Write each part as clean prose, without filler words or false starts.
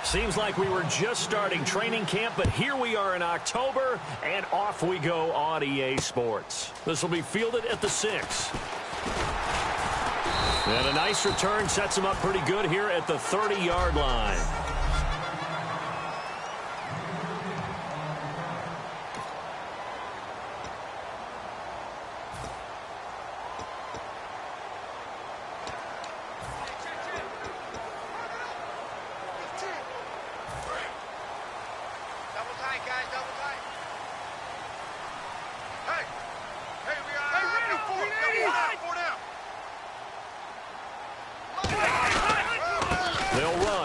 Seems like we were just starting training camp, but here we are in October, and off we go on EA Sports. This will be fielded at the 6. And a nice return sets him up pretty good here at the 30-yard line.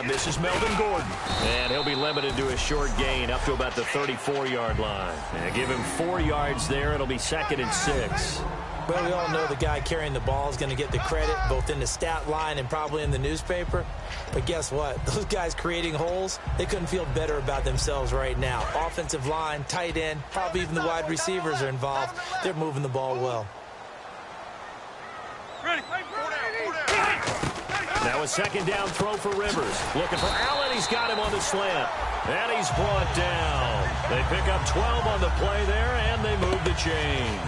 This is Melvin Gordon, and he'll be limited to a short gain up to about the 34-yard line. And give him 4 yards there. It'll be 2nd and 6. Well, we all know the guy carrying the ball is going to get the credit, both in the stat line and probably in the newspaper. But guess what? Those guys creating holes, they couldn't feel better about themselves right now. Offensive line, tight end, probably even the wide receivers are involved. They're moving the ball well. Now a 2nd down throw for Rivers. Looking for Allen. He's got him on the slant. And he's brought down. They pick up 12 on the play there, and they move the chains.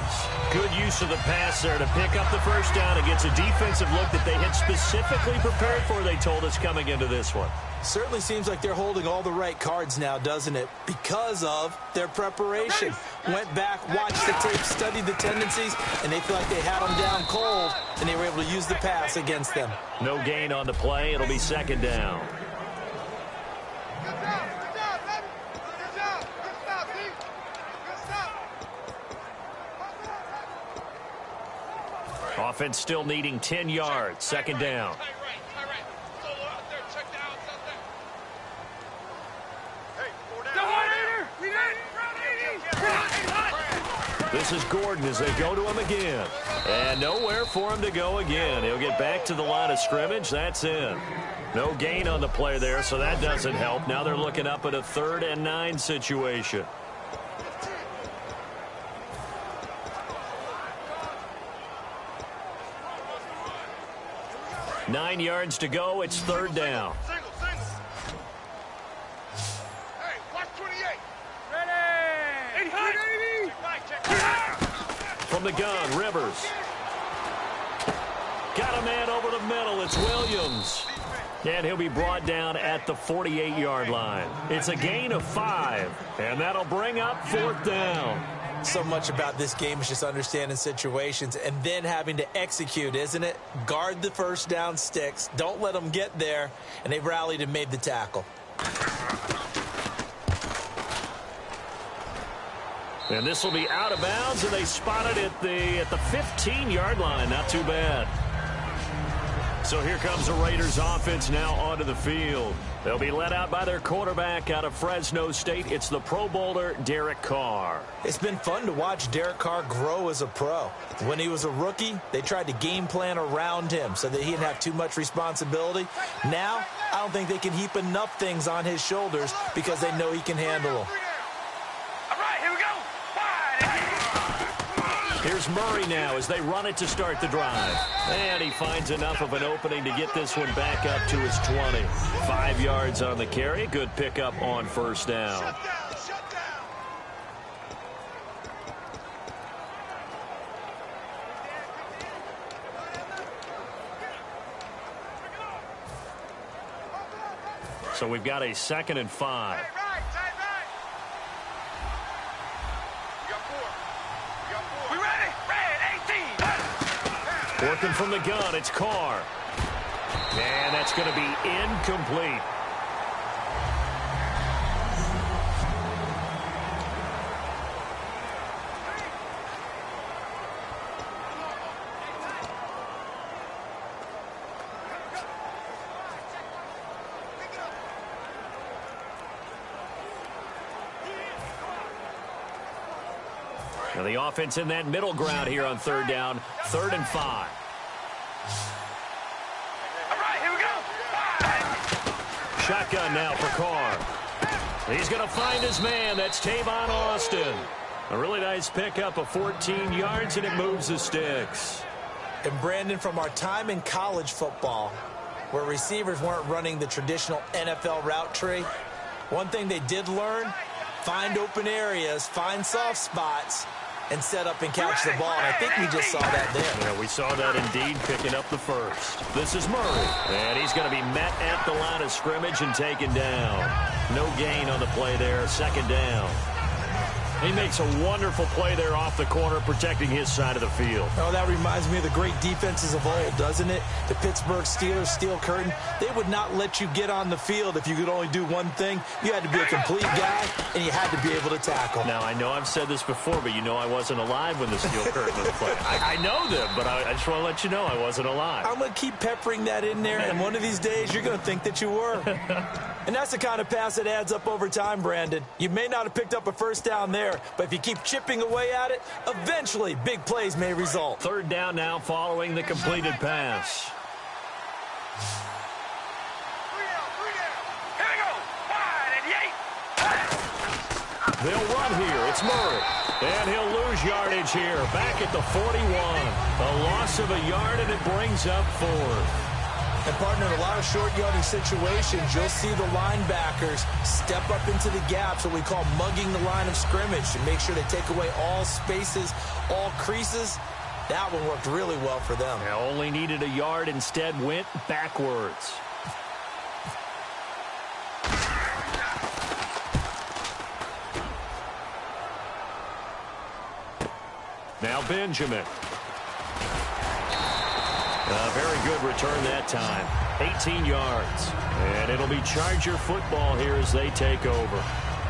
Good use of the pass there to pick up the first down. It gets a defensive look that they had specifically prepared for, they told us, coming into this one. Certainly seems like they're holding all the right cards now, doesn't it? Because of their preparation. Went back, watched the tape, studied the tendencies, and they feel like they had them down cold, and they were able to use the pass against them. No gain on the play. It'll be 2nd down. Offense still needing 10 yards. 2nd down. This is Gordon as they go to him again. And nowhere for him to go again. He'll get back to the line of scrimmage. That's in. No gain on the play there, so that doesn't help. Now they're looking up at a 3rd and 9 situation. Nine yards to go. It's 3rd down. From the gun, Rivers. Got a man over the middle. It's Williams. And he'll be brought down at the 48-yard line. It's a gain of 5, and that'll bring up 4th down. So much about this game is just understanding situations and then having to execute, isn't it? Guard the first down sticks. Don't let them get there. And they rallied and made the tackle. And this will be out of bounds, and they spot it at the 15-yard line. Not too bad. So here comes the Raiders offense now onto the field. They'll be led out by their quarterback out of Fresno State. It's the Pro Bowler, Derek Carr. It's been fun to watch Derek Carr grow as a pro. When he was a rookie, they tried to game plan around him so that he didn't have too much responsibility. Now, I don't think they can heap enough things on his shoulders because they know he can handle them. Here's Murray now as they run it to start the drive. And he finds enough of an opening to get this one back up to his 20. 5 yards on the carry. Good pickup on 1st down. So we've got a 2nd and 5. Working from the gun, it's Carr. And that's going to be incomplete. Now the offense in that middle ground here on 3rd down. 3rd and 5. All right, here we go. Shotgun now for Carr. He's going to find his man. That's Tavon Austin. A really nice pickup of 14 yards, and it moves the sticks. And Brandon, from our time in college football, where receivers weren't running the traditional NFL route tree. One thing they did learn, find open areas, find soft spots, and set up and catch the ball. And I think we just saw that there. Yeah, we saw that indeed, picking up the first. This is Murray, and he's going to be met at the line of scrimmage and taken down. No gain on the play there, second down. He makes a wonderful play there off the corner, protecting his side of the field. Oh, that reminds me of the great defenses of old, doesn't it? The Pittsburgh Steelers, steel curtain. They would not let you get on the field if you could only do one thing. You had to be a complete guy, and you had to be able to tackle. Now, I know I've said this before, but you know I wasn't alive when the steel curtain was playing. I know them, but I just want to let you know I wasn't alive. I'm going to keep peppering that in there, and one of these days you're going to think that you were. And that's the kind of pass that adds up over time, Brandon. You may not have picked up a first down there, but if you keep chipping away at it, eventually big plays may result. Third down now following the completed pass. Here we go. 5 and 8. They'll run here. It's Murray. And he'll lose yardage here. Back at the 41. A loss of a yard, and it brings up fourth. And, partner, in a lot of short yardage situations, you'll see the linebackers step up into the gaps, what we call mugging the line of scrimmage, to make sure they take away all spaces, all creases. That one worked really well for them. They only needed a yard, instead went backwards. Now Benjamin. A very good return that time. 18 yards. And it'll be Charger football here as they take over.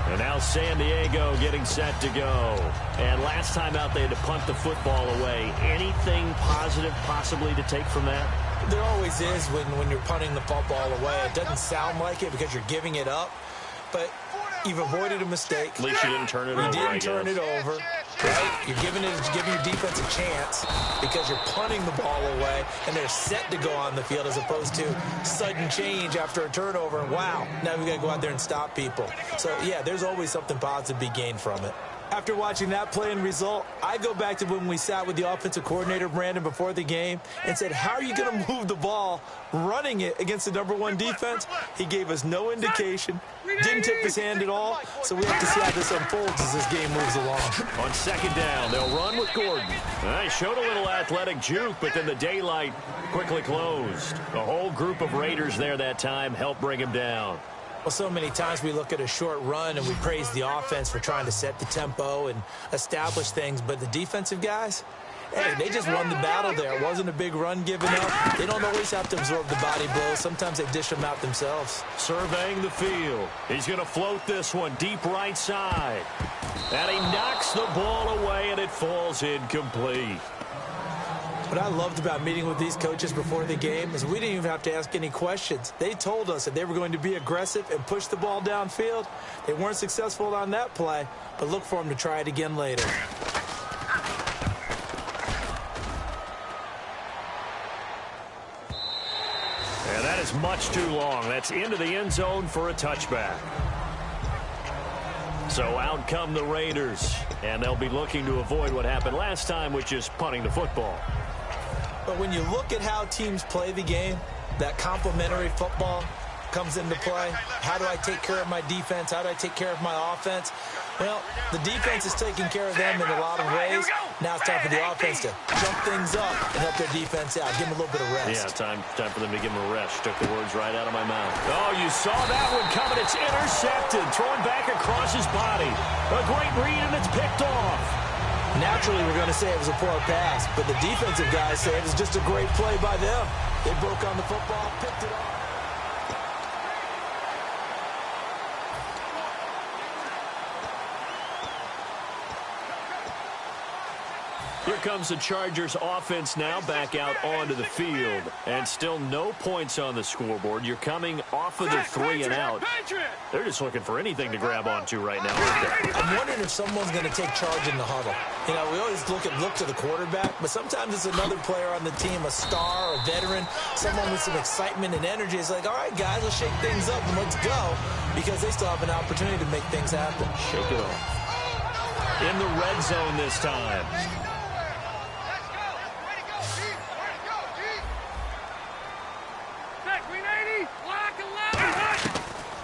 And now San Diego getting set to go. And last time out they had to punt the football away. Anything positive possibly to take from that? There always is when you're punting the football away. It doesn't sound like it because you're giving it up. But you've avoided a mistake. At least you didn't turn it over. You didn't turn it over. Right? You're giving your defense a chance because you're punting the ball away and they're set to go on the field as opposed to sudden change after a turnover. Wow, now we've got to go out there and stop people. So, yeah, there's always something positive to be gained from it. After watching that play and result, I go back to when we sat with the offensive coordinator, Brandon, before the game and said, how are you going to move the ball running it against the #1 defense? He gave us no indication, didn't tip his hand at all, so we have to see how this unfolds as this game moves along. On second down, they'll run with Gordon. He showed a little athletic juke, but then the daylight quickly closed. The whole group of Raiders there that time helped bring him down. Well, so many times we look at a short run and we praise the offense for trying to set the tempo and establish things, but the defensive guys, hey, they just won the battle there. It wasn't a big run given up. They don't always have to absorb the body blows. Sometimes they dish them out themselves. Surveying the field. He's going to float this one deep right side. And he knocks the ball away, and it falls incomplete. What I loved about meeting with these coaches before the game is we didn't even have to ask any questions. They told us that they were going to be aggressive and push the ball downfield. They weren't successful on that play, but look for them to try it again later. And that is much too long. That's into the end zone for a touchback. So out come the Raiders, and they'll be looking to avoid what happened last time, which is punting the football. But when you look at how teams play the game, that complementary football comes into play. How do I take care of my defense? How do I take care of my offense? Well, the defense is taking care of them in a lot of ways. Now it's time for the offense to jump things up and help their defense out. Give them a little bit of rest. Yeah, time for them to give them a rest. Took the words right out of my mouth. Oh, you saw that one coming. It's intercepted. Thrown back across his body. A great read, and it's picked off. Naturally, we're going to say it was a poor pass, but the defensive guys say it was just a great play by them. They broke on the football, picked it off. Here comes the Chargers offense now back out onto the field. And still no points on the scoreboard. You're coming off of the 3 and out. They're just looking for anything to grab onto right now, aren't they? I'm wondering if someone's going to take charge in the huddle. You know, we always look to the quarterback, but sometimes it's another player on the team, a star, a veteran, someone with some excitement and energy. It's like, all right, guys, let's shake things up and let's go, because they still have an opportunity to make things happen. Shake it off. In the red zone this time.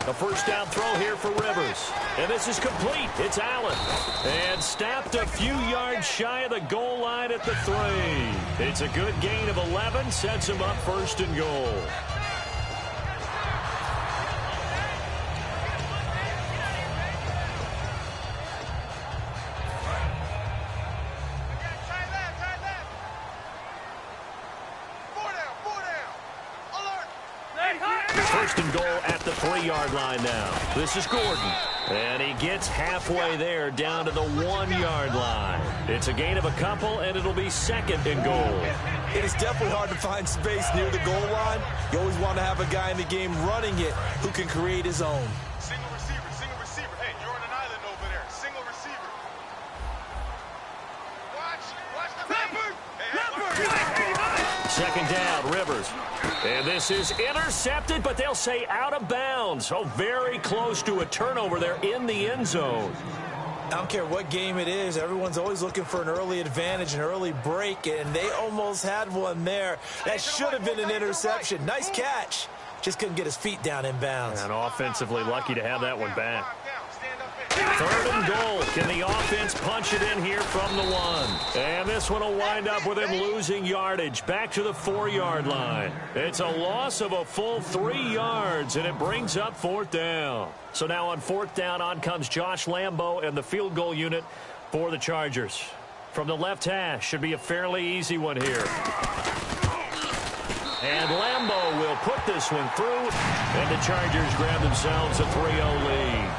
A first down throw here for Rivers. And this is complete. It's Allen. And snapped a few yards shy of the goal line at the 3. It's a good gain of 11. Sets him up first and goal. First and goal at the 3-yard line now. This is Gordon. And he gets halfway there down to the 1-yard line. It's a gain of a couple, and it'll be second and goal. It is definitely hard to find space near the goal line. You always want to have a guy in the game running it who can create his own. Single receiver, single receiver. Hey, you're on an island over there. Single receiver. Watch the Leopard! Second down, Rivers. And this is intercepted, but they'll say out of bounds. So very close to a turnover there in the end zone. I don't care what game it is. Everyone's always looking for an early advantage, an early break, and they almost had one there. That should have been an interception. Nice catch. Just couldn't get his feet down in bounds. And offensively lucky to have that one back. Third and goal. Can the offense punch it in here from the 1? And this one will wind up with him losing yardage back to the 4-yard line. It's a loss of a full 3 yards, and it brings up 4th down. So now on 4th down, on comes Josh Lambo and the field goal unit for the Chargers. From the left hash, should be a fairly easy one here. And Lambo will put this one through, and the Chargers grab themselves a 3-0 lead.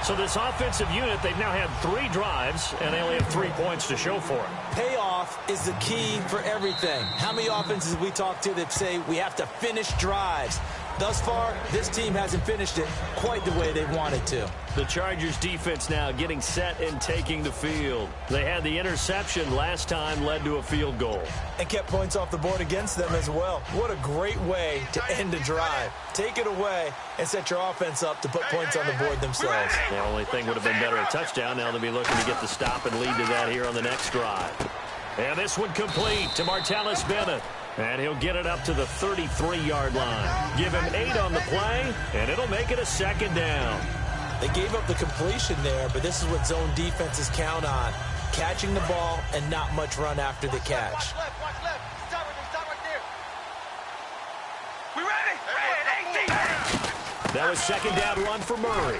So this offensive unit, they've now had 3 drives, and they only have 3 points to show for it. Payoff is the key for everything. How many offenses have we talked to that say we have to finish drives? Thus far, this team hasn't finished it quite the way they wanted to. The Chargers defense now getting set and taking the field. They had the interception last time, led to a field goal. And kept points off the board against them as well. What a great way to end a drive. Take it away and set your offense up to put points on the board themselves. The only thing would have been better a touchdown. Now they'll be looking to get the stop and lead to that here on the next drive. And this one complete to Martellus Bennett. And he'll get it up to the 33-yard line. Give him 8 on the play, and it'll make it a 2nd down. They gave up the completion there, but this is what zone defenses count on. Catching the ball and not much run after the catch. Watch left. Stop right there. We ready? That was 2nd down run for Murray.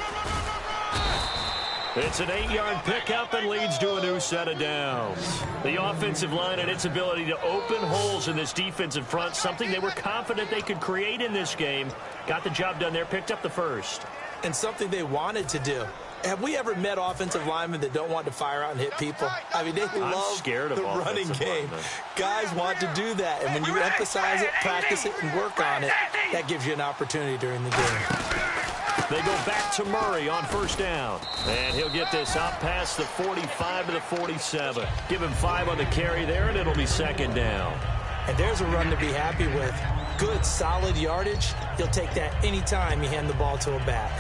It's an 8-yard pickup and leads to a new set of downs. The offensive line and its ability to open holes in this defensive front, something they were confident they could create in this game. Got the job done there, picked up the first. And something they wanted to do. Have we ever met offensive linemen that don't want to fire out and hit people? I mean, they love the running game. Guys want to do that, and when you emphasize it, practice it, and work on it, that gives you an opportunity during the game. They go back to Murray on 1st down. And he'll get this up past the 45 to the 47. Give him 5 on the carry there, and it'll be 2nd down. And there's a run to be happy with. Good, solid yardage. He'll take that anytime you hand the ball to a back.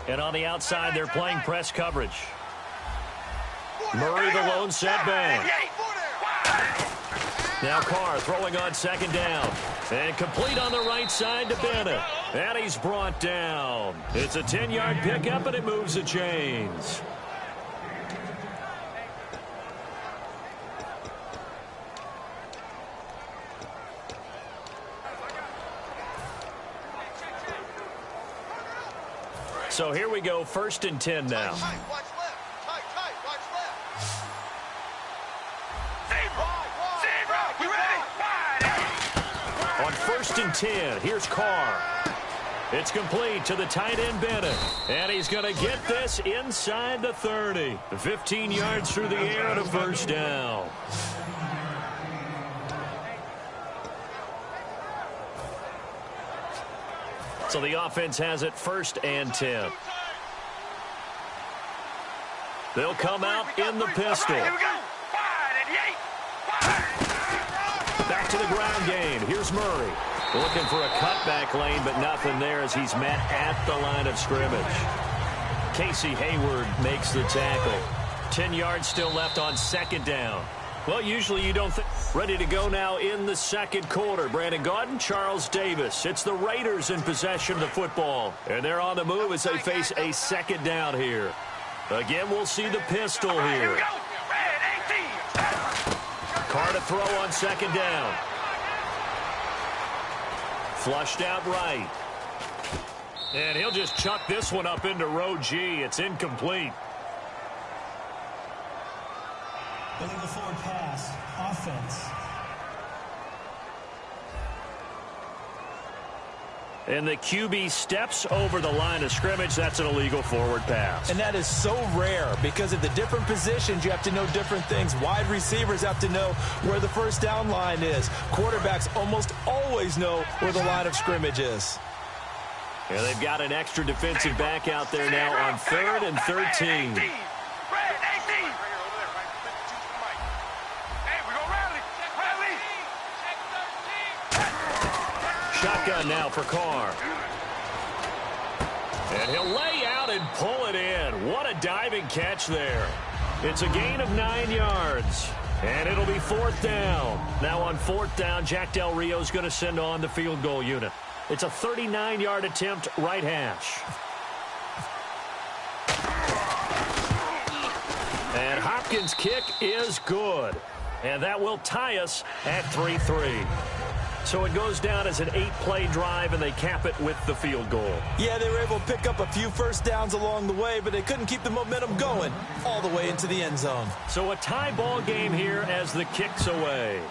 And on the outside, they're playing press coverage. Murray the lone setback. Now Carr throwing on 2nd down. And complete on the right side to Bennett. And he's brought down. It's a 10-yard pickup, and it moves the chains. So here we go, 1st and 10 now. Watch left. Tight. Watch left. Zebra. We ready? On 1st and 10, here's Carr. It's complete to the tight end Bennett. And he's going to get this inside the 30. 15 yards through the air and a 1st down. So the offense has it 1st and 10. They'll come out in the pistol. Back to the ground game. Here's Murray. Looking for a cutback lane, but nothing there as he's met at the line of scrimmage. Casey Hayward makes the tackle. 10 yards still left on second down. Well, usually you don't think. Ready to go now in the second quarter. Brandon Gaudin, Charles Davis. It's the Raiders in possession of the football. And they're on the move as they face a second down here. Again, we'll see the pistol here. Carr to throw on second down. Flushed out right. And he'll just chuck this one up into row G. It's incomplete. Illegal forward pass. Offense. And the QB steps over the line of scrimmage. That's an illegal forward pass. And that is so rare because of the different positions, you have to know different things. Wide receivers have to know where the first down line is. Quarterbacks almost always know where the line of scrimmage is. Yeah, they've got an extra defensive back out there now on 3rd and 13. Shotgun now for Carr. And he'll lay out and pull it in. What a diving catch there. It's a gain of 9 yards. And it'll be 4th down. Now on 4th down, Jack Del Rio's going to send on the field goal unit. It's a 39-yard attempt, right hash. And Hopkins' kick is good. And that will tie us at 3-3. So it goes down as an 8-play drive, and they cap it with the field goal. Yeah, they were able to pick up a few first downs along the way, but they couldn't keep the momentum going all the way into the end zone. So a tie ball game here as the kick's away.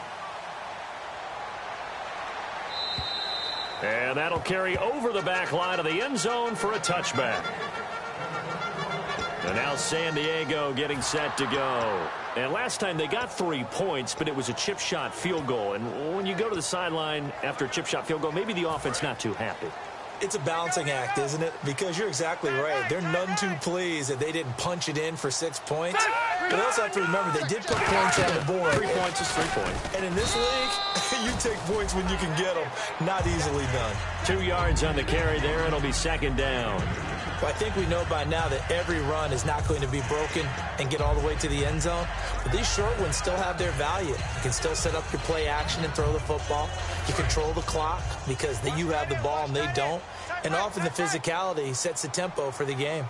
And that'll carry over the back line of the end zone for a touchback. And now San Diego getting set to go. And last time they got 3 points, but it was a chip shot field goal. And when you go to the sideline after a chip shot field goal, maybe the offense not too happy. It's a balancing act, isn't it? Because you're exactly right. They're none too pleased that they didn't punch it in for 6 points. But they also have to remember they did put points on the board. 3 points is 3 points. And in this league, you take points when you can get them. Not easily done. 2 yards on the carry there. It'll be second down. Well, I think we know by now that every run is not going to be broken and get all the way to the end zone. But these short ones still have their value. You can still set up your play action and throw the football. You control the clock because you have the ball and they don't. And often the physicality sets the tempo for the game.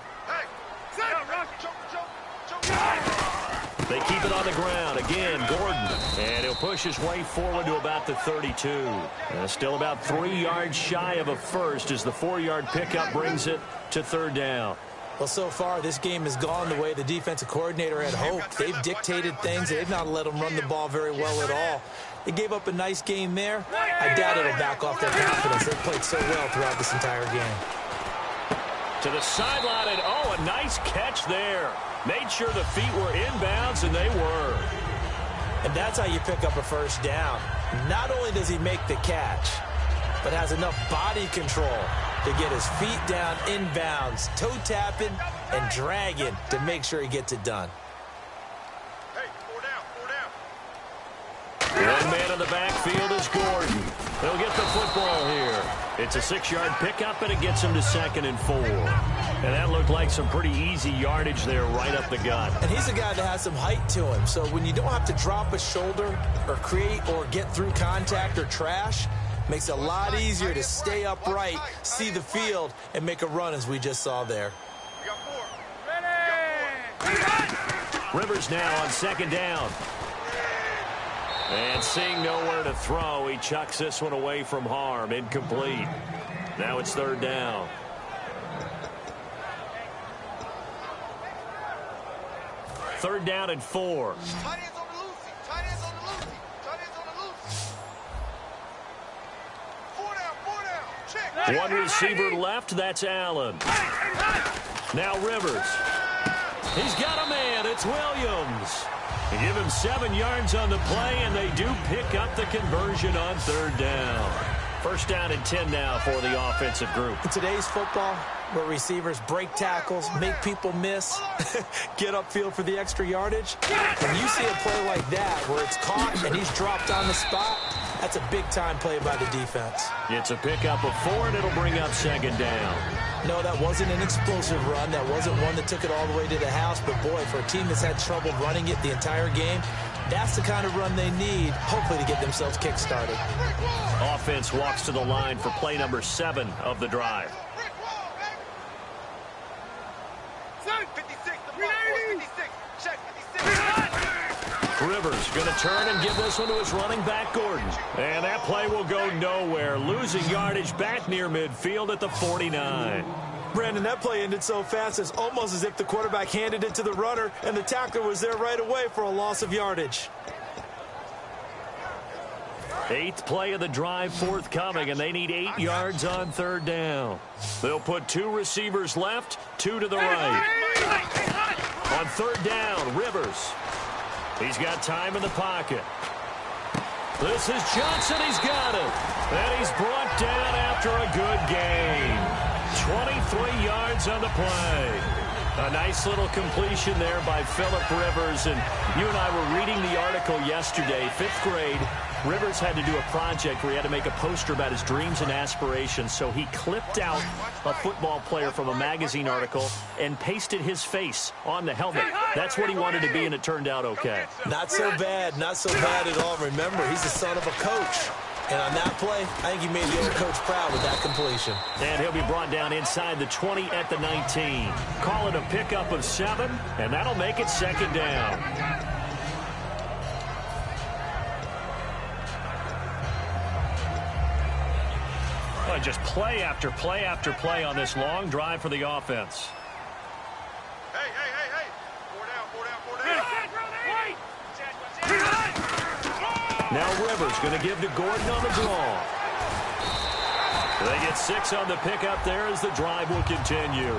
They keep it on the ground. Again, Gordon. And he'll push his way forward to about the 32. Still about 3 yards shy of a first as the 4-yard pickup brings it to 3rd down. Well, so far, this game has gone the way the defensive coordinator had hoped. They've dictated things. They've not let them run the ball very well at all. They gave up a nice game there. I doubt it'll back off their confidence. They've played so well throughout this entire game. To the sideline, and a nice catch there. Made sure the feet were inbounds, and they were. And that's how you pick up a first down. Not only does he make the catch, but has enough body control to get his feet down inbounds, toe tapping and dragging to make sure he gets it done. Hey, 4 down. One man in the backfield is Gordon. He'll get the football here. It's a 6-yard pickup, and it gets him to 2nd and 4. And that looked like some pretty easy yardage there right up the gut. And he's a guy that has some height to him. So when you don't have to drop a shoulder or create or get through contact or trash, makes it a lot easier to stay upright, see the field, and make a run as we just saw there. We got 4. Rivers now on 2nd down. And seeing nowhere to throw, he chucks this one away from harm. Incomplete. Now it's 3rd down. Third down and 4. Tight ends on the loosey. Tight ends on the loosey. Tight ends on the loosey. 4 down. Check. One receiver left. That's Allen. Now Rivers. He's got a man. It's Williams. They give him 7 yards on the play, and they do pick up the conversion on 3rd down. First down and 10 now for the offensive group. In today's football, where receivers break tackles, make people miss, get upfield for the extra yardage, when you see a play like that where it's caught and he's dropped on the spot, That's a big-time play by the defense. It's a pickup of 4, and it'll bring up second down. No, that wasn't an explosive run. That wasn't one that took it all the way to the house. But, boy, for a team that's had trouble running it the entire game, that's the kind of run they need, hopefully, to get themselves kick-started. Offense walks to the line for play number 7 of the drive. 56, the block force, 56. Check, 56. Rivers going to turn and give this one to his running back, Gordon. And that play will go nowhere, losing yardage back near midfield at the 49. Brandon, that play ended so fast, it's almost as if the quarterback handed it to the runner, and the tackler was there right away for a loss of yardage. 8th play of the drive forthcoming, and they need 8 yards on third down. They'll put 2 receivers left, 2 to the right. On third down, Rivers. He's got time in the pocket. This is Johnson. He's got it. And he's brought down after a good game. 23 yards on the play. A nice little completion there by Phillip Rivers. And you and I were reading the article yesterday, 5th grade. Rivers had to do a project where he had to make a poster about his dreams and aspirations, so he clipped out a football player from a magazine article and pasted his face on the helmet. That's what he wanted to be, and it turned out okay. Not so bad. Not so bad at all. Remember, he's the son of a coach. And on that play, I think he made the old coach proud with that completion. And he'll be brought down inside the 20 at the 19. Call it a pickup of 7, and that'll make it second down. Just play after play after play on this long drive for the offense. Hey. 4 down. Now Rivers going to give to Gordon on the draw. They get 6 on the pickup there as the drive will continue.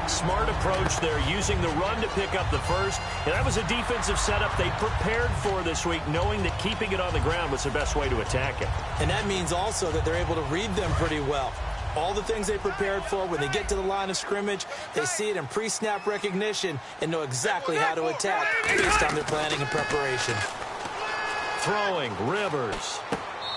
Smart approach there, using the run to pick up the first. And that was a defensive setup they prepared for this week, knowing that keeping it on the ground was the best way to attack it. And that means also that they're able to read them pretty well. All the things they prepared for, when they get to the line of scrimmage, they see it in pre-snap recognition and know exactly how to attack based on their planning and preparation. Throwing, Rivers.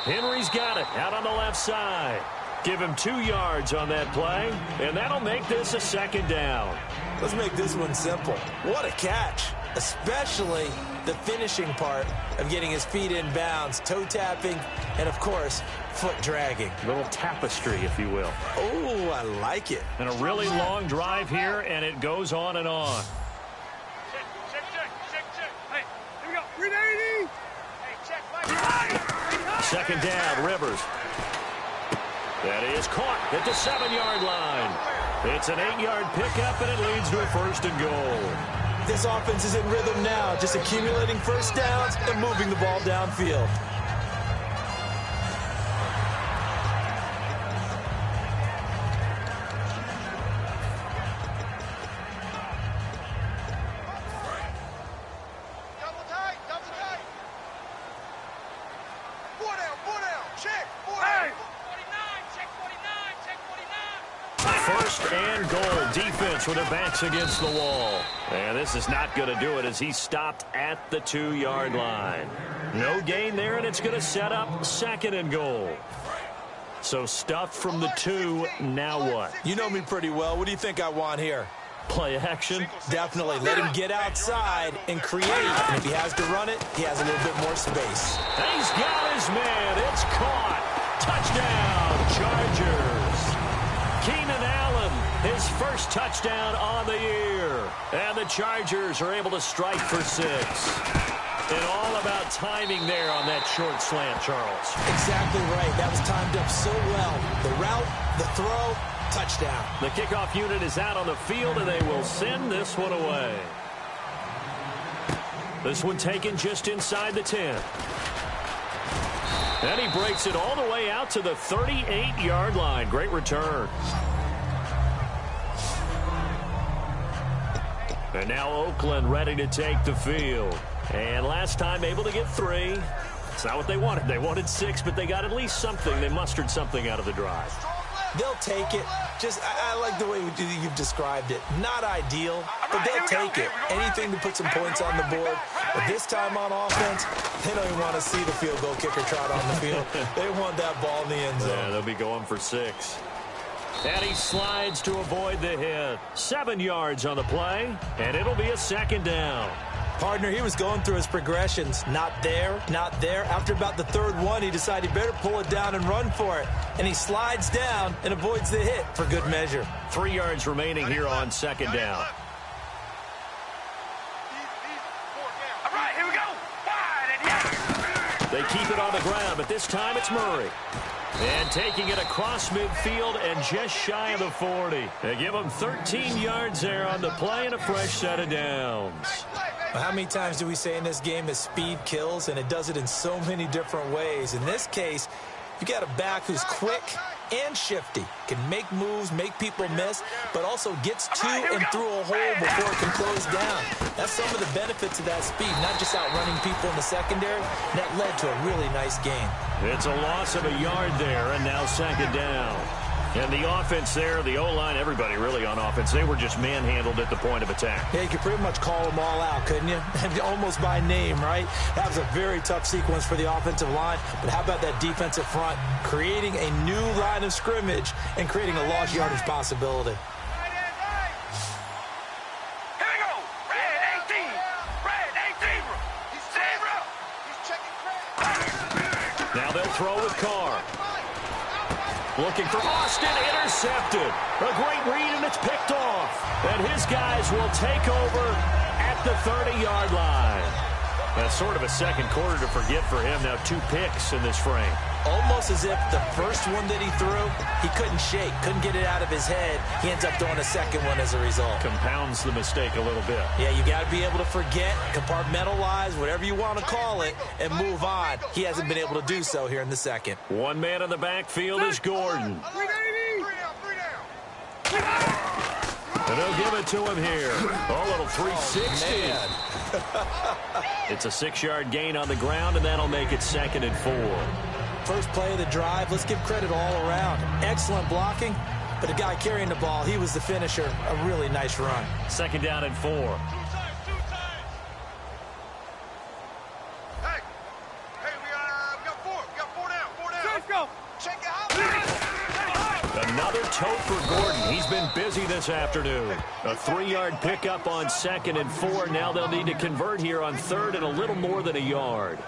Henry's got it out on the left side. Give him 2 yards on that play, and that'll make this a second down. Let's make this one simple. What a catch, especially the finishing part of getting his feet in bounds, toe tapping, and, of course, foot dragging. A little tapestry, if you will. Oh, I like it. And a really long drive here, and it goes on and on. Check. Hey, here we go. 380. Hey, check. Second down, Rivers. That is caught at the 7-yard line. It's an 8-yard pickup, and it leads to a 1st and goal. This offense is in rhythm now, just accumulating first downs and moving the ball downfield. Double tight. 4 down. Check. 4 down. 1st and goal. Defense with their backs against the wall. And this is not going to do it as he stopped at the 2-yard line. No gain there, and it's going to set up 2nd and goal. So stuffed from the 2, now what? You know me pretty well. What do you think I want here? Play action? Definitely. Let him get outside and create. And if he has to run it, he has a little bit more space. And he's got his man. It's caught. Touchdown, Chargers. Keenan Allen, his first touchdown on the year. And the Chargers are able to strike for 6. And all about timing there on that short slant, Charles. Exactly right. That was timed up so well. The route, the throw, touchdown. The kickoff unit is out on the field, and they will send this one away. This one taken just inside the 10. And he breaks it all the way out to the 38-yard line. Great return. And now Oakland ready to take the field. And last time able to get 3. It's not what they wanted. They wanted 6, but they got at least something. They mustered something out of the drive. They'll take it. I like the way you've described it. Not ideal, but they'll take it. Anything to put some points on the board. But this time on offense, they don't even want to see the field goal kicker trot on the field. They want that ball in the end zone. Yeah, they'll be going for 6. And he slides to avoid the hit. 7 yards on the play, and it'll be a 2nd down. Partner, he was going through his progressions. Not there, not there. After about the 3rd one, he decided he better pull it down and run for it. And he slides down and avoids the hit for good measure. 3 yards remaining here on 2nd down. All right, here we go. They keep it on the ground, but this time it's Murray. And taking it across midfield and just shy of the 40. They give him 13 yards there on the play and a fresh set of downs. How many times do we say in this game that speed kills, and it does it in so many different ways? In this case, you got a back who's quick and shifty, can make moves, make people miss, but also gets to and through a hole before it can close down. That's some of the benefits of that speed, not just outrunning people in the secondary. That led to a really nice gain. It's a loss of a yard there, and now 2nd down. And the offense there, the O-line, everybody really on offense, they were just manhandled at the point of attack. Yeah, you could pretty much call them all out, couldn't you? Almost by name, right? That was a very tough sequence for the offensive line. But how about that defensive front creating a new line of scrimmage and creating a lost yardage possibility? Here we go. Red 18. Red 18. Zebra. He's checking credit. Now they'll throw with Carr. Looking for Austin, intercepted. A great read, and it's picked off. And his guys will take over at the 30-yard line. That's sort of a second quarter to forget for him. Now 2 picks in this frame. Almost as if the first one that he threw, he couldn't shake, couldn't get it out of his head. He ends up throwing a second one as a result. Compounds the mistake a little bit. Yeah, you got to be able to forget, compartmentalize, whatever you want to call it, and move on. He hasn't been able to do so here in the second. One man in the backfield is Gordon. 3 down. And they'll give it to him here. A little 360. It's a 6-yard gain on the ground, and that'll make it 2nd and 4. First play of the drive, let's give credit all around. Excellent blocking, but the guy carrying the ball, he was the finisher. A really nice run. 2nd down and 4. 2 times. Hey, we got 4. We got 4 down. 4 down. Let's go. Check it out. Another tote for Gordon. He's been busy this afternoon. A 3-yard pickup on 2nd and 4. Now they'll need to convert here on 3rd and a little more than a yard.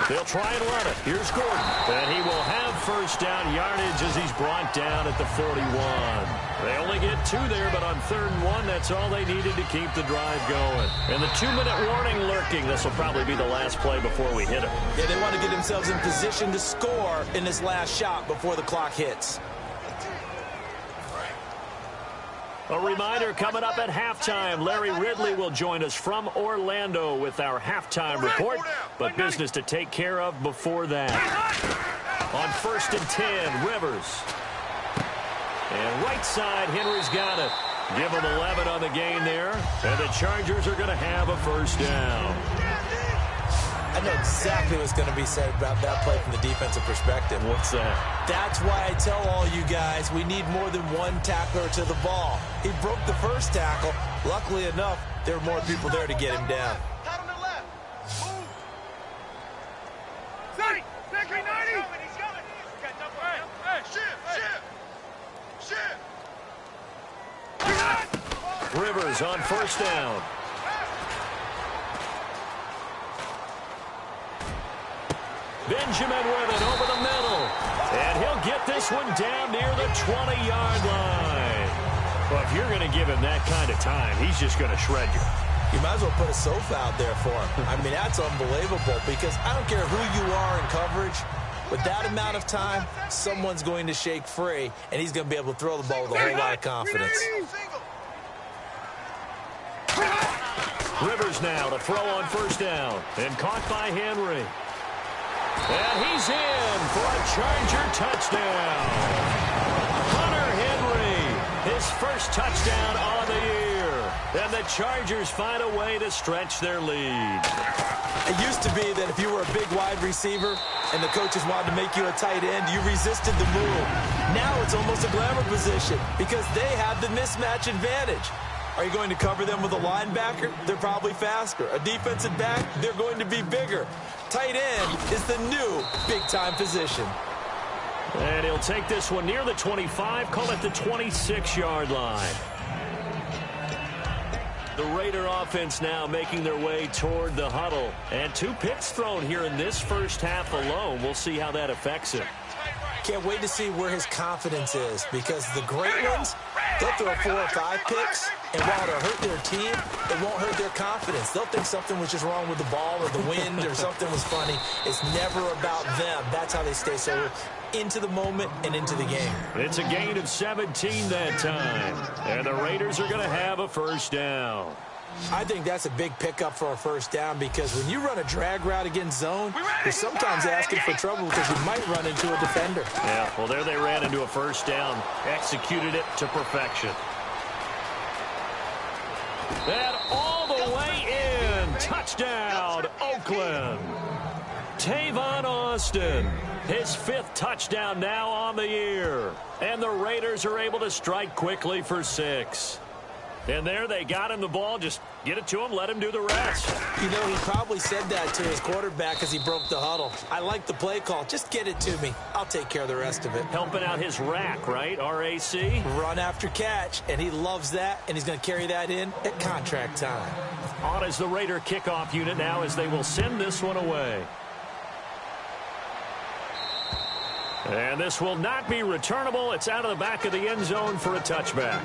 They'll try and run it. Here's Gordon. And he will have first down yardage as he's brought down at the 41. They only get 2 there, but on 3rd and 1, that's all they needed to keep the drive going. And the 2-minute warning lurking. This will probably be the last play before we hit him. Yeah, they want to get themselves in position to score in this last shot before the clock hits. A reminder coming up at halftime. Larry Ridley will join us from Orlando with our halftime report, but business to take care of before that. On 1st and 10, Rivers. And right side, Henry's got it. Give him 11 on the gain there, and the Chargers are going to have a first down. I know exactly what's going to be said about that play from the defensive perspective. What's that? That's why I tell all you guys we need more than one tackler to the ball. He broke the first tackle. Luckily enough, there were more people there to get him down. Tight on the left. Move. Sonny, back 90. He's coming. Hey, shift. Rivers on first down. Benjamin with it over the middle. And he'll get this one down near the 20-yard line. Well, if you're going to give him that kind of time, he's just going to shred you. You might as well put a sofa out there for him. I mean, that's unbelievable because I don't care who you are in coverage. With that amount of time, someone's going to shake free, and he's going to be able to throw the ball with a whole lot of confidence. Rivers now to throw on first down. And caught by Henry. And he's in for a Charger touchdown. Hunter Henry, his first touchdown on the year. And the Chargers find a way to stretch their lead. It used to be that if you were a big wide receiver and the coaches wanted to make you a tight end, you resisted the move. Now it's almost a glamour position because they have the mismatch advantage. Are you going to cover them with a linebacker? They're probably faster. A defensive back? They're going to be bigger. Tight end is the new big-time position. And he'll take this one near the 25, call it the 26-yard line. The Raider offense now making their way toward the huddle. And 2 picks thrown here in this first half alone. We'll see how that affects him. Can't wait to see where his confidence is because the great ones, they'll throw 4 or 5 picks, and while it'll hurt their team, it won't hurt their confidence. They'll think something was just wrong with the ball or the wind or something was funny. It's never about them. That's how they stay so into the moment and into the game. It's a gain of 17 that time, and the Raiders are going to have a first down. I think that's a big pickup for a first down because when you run a drag route against zone, you're sometimes asking for trouble because you might run into a defender. Yeah, well, there they ran into a first down, executed it to perfection. And all the way in, touchdown, Oakland. Tavon Austin, his 5th touchdown now on the year. And the Raiders are able to strike quickly for 6. And there they got him the ball. Just get it to him, let him do the rest. You know, he probably said that to his quarterback as he broke the huddle. I like the play call. Just get it to me. I'll take care of the rest of it. Helping out his rack, right? RAC? Run after catch, and he loves that, and he's going to carry that in at contract time. On is the Raider kickoff unit now as they will send this one away. And this will not be returnable. It's out of the back of the end zone for a touchback.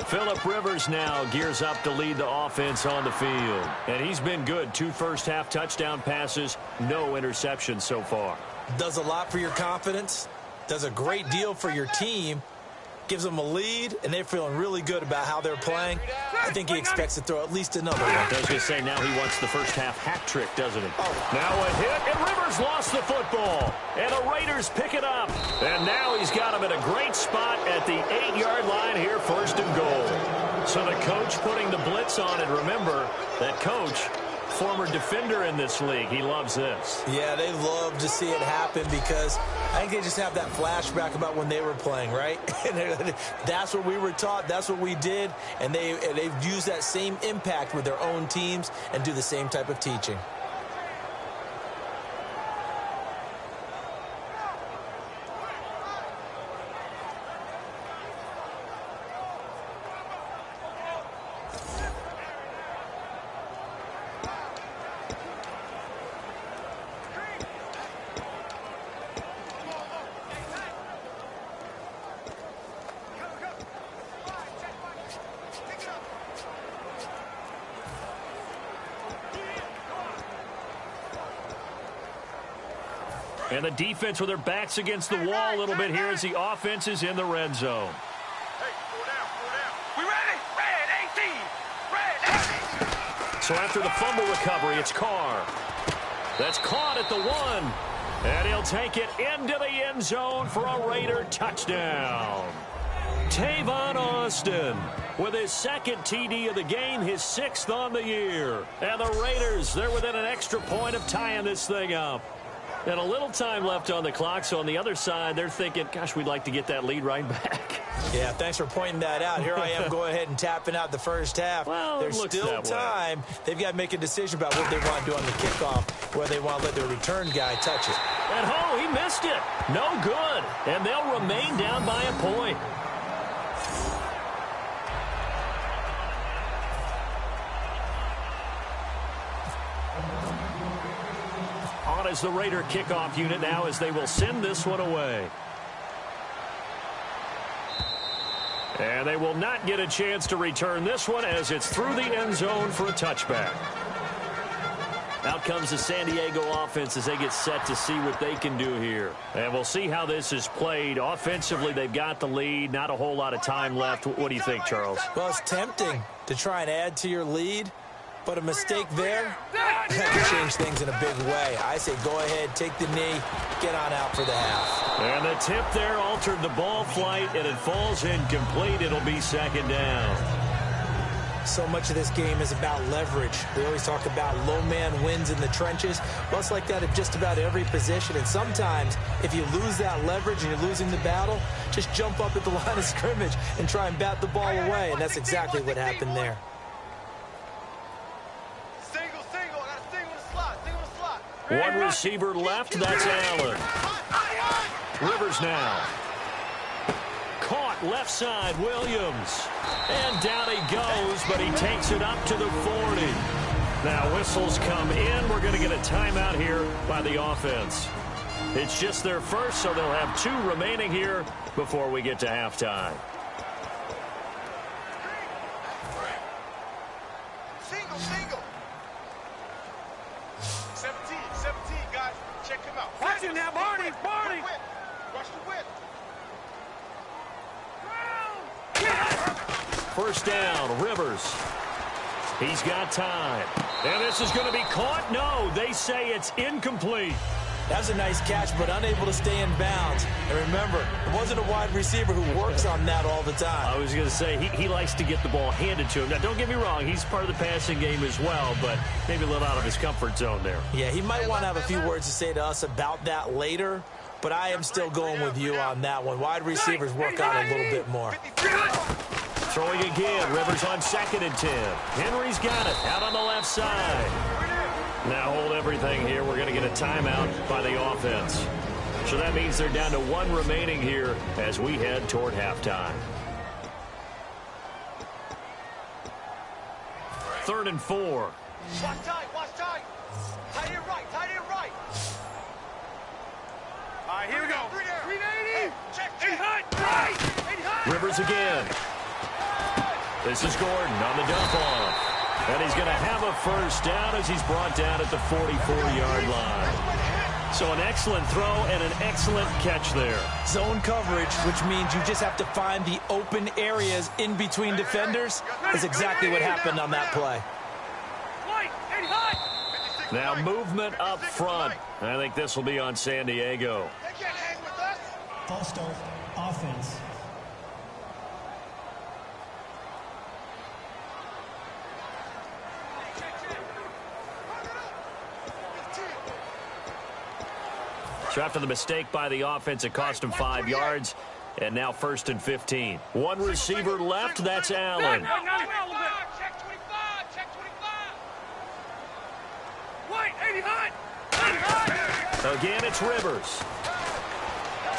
Phillip Rivers now gears up to lead the offense on the field. And he's been good. 2 first-half touchdown passes, no interceptions so far. Does a lot for your confidence. Does a great deal for your team. Gives them a lead, and they're feeling really good about how they're playing. I think he expects to throw at least another one. I was going to say, now he wants the first-half hat trick, doesn't he? Oh. Now a hit, and Rivers lost the football. And the Raiders pick it up. And now he's got him in a great spot at the 8-yard line here, 1st and goal. So the coach putting the blitz on, and remember, that coach, former defender in this league. He loves this. Yeah, they love to see it happen because I think they just have that flashback about when they were playing, right? That's what we were taught. That's what we did. And they've used that same impact with their own teams and do the same type of teaching. And the defense with their backs against the wall a little bit here as the offense is in the red zone. Hey, 4 down. We ready? Red 18. Red 18. So after the fumble recovery, it's Carr. That's caught at the 1. And he'll take it into the end zone for a Raider touchdown. Tavon Austin with his 2nd TD of the game, his 6th on the year. And the Raiders, they're within an extra point of tying this thing up. And a little time left on the clock, so on the other side, they're thinking, gosh, we'd like to get that lead right back. Yeah, thanks for pointing that out. Here I am going ahead and tapping out the first half. Well, there's still time. They've got to make a decision about what they want to do on the kickoff, whether they want to let their return guy touch it. And he missed it. No good. And they'll remain down by a point. On is the Raider kickoff unit now as they will send this one away. And they will not get a chance to return this one as it's through the end zone for a touchback. Out comes the San Diego offense as they get set to see what they can do here. And we'll see how this is played. Offensively, they've got the lead. Not a whole lot of time left. What do you think, Charles? Well, it's tempting to try and add to your lead. But a mistake there could change things in a big way. I say go ahead, take the knee, get on out for the half. And the tip there altered the ball flight, and it falls incomplete. It'll be 2nd down. So much of this game is about leverage. We always talk about low man wins in the trenches. Well, it's like that at just about every position. And sometimes, if you lose that leverage and you're losing the battle, just jump up at the line of scrimmage and try and bat the ball away. And that's exactly what happened there. Single, I got a single in the slot. One receiver left, that's Allen. Rivers now. Caught left side, Williams. And down he goes, but he takes it up to the 40. Now whistles come in. We're going to get a timeout here by the offense. It's just their first, so they'll have 2 remaining here before we get to halftime. Single. 17, guys. Check him out. Watch him now, Barney. Rush the whip. First down, Rivers. He's got time. And this is going to be caught. No, they say it's incomplete. That was a nice catch, but unable to stay in bounds. And remember, it wasn't a wide receiver who works on that all the time. I was going to say, he likes to get the ball handed to him. Now, don't get me wrong, he's part of the passing game as well, but maybe a little out of his comfort zone there. Yeah, he might want to have a few words to say to us about that later, but I am still going with you on that one. Wide receivers work on it a little bit more. Throwing again, Rivers on 2nd and 10. Henry's got it, out on the left side. Now hold everything here. We're going to get a timeout by the offense. So that means they're down to 1 remaining here as we head toward halftime. 3rd and 4. Watch tight. Tight end right. All right, here we go. 380. Check. Right. Rivers again. This is Gordon on the dump off. And he's going to have a first down as he's brought down at the 44-yard line. So an excellent throw and an excellent catch there. Zone coverage, which means you just have to find the open areas in between defenders, is exactly what happened on that play. Now movement up front. I think this will be on San Diego. They can't hang with us. False start, offense. So after the mistake by the offense, it cost him 5 yards. And now 1st and 15. 1 receiver left, that's Allen. Check 25. White, 80 hot. Again, it's Rivers.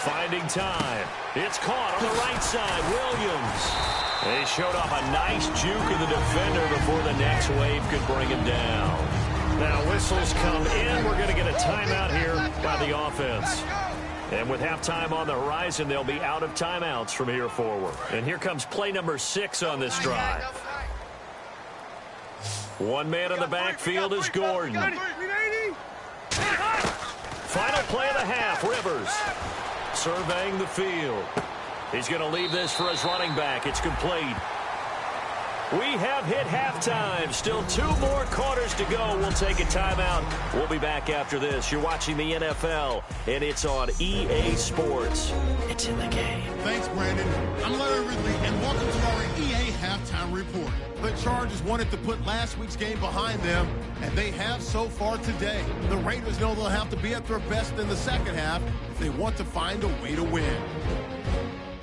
Finding time. It's caught on the right side. Williams. They showed off a nice juke of the defender before the next wave could bring him down. Now whistles come in. We're going to get a timeout here by the offense. And with halftime on the horizon, they'll be out of timeouts from here forward. And here comes play number 6 on this drive. 1 man in the backfield is Gordon. Final play of the half, Rivers. Surveying the field. He's going to leave this for his running back. It's complete. We have hit halftime. Still 2 more quarters to go. We'll take a timeout. We'll be back after this. You're watching the NFL, and it's on EA Sports. It's in the game. Thanks, Brandon. I'm Larry Ridley, and welcome to our EA Halftime Report. The Chargers wanted to put last week's game behind them, and they have so far today. The Raiders know they'll have to be at their best in the second half if they want to find a way to win.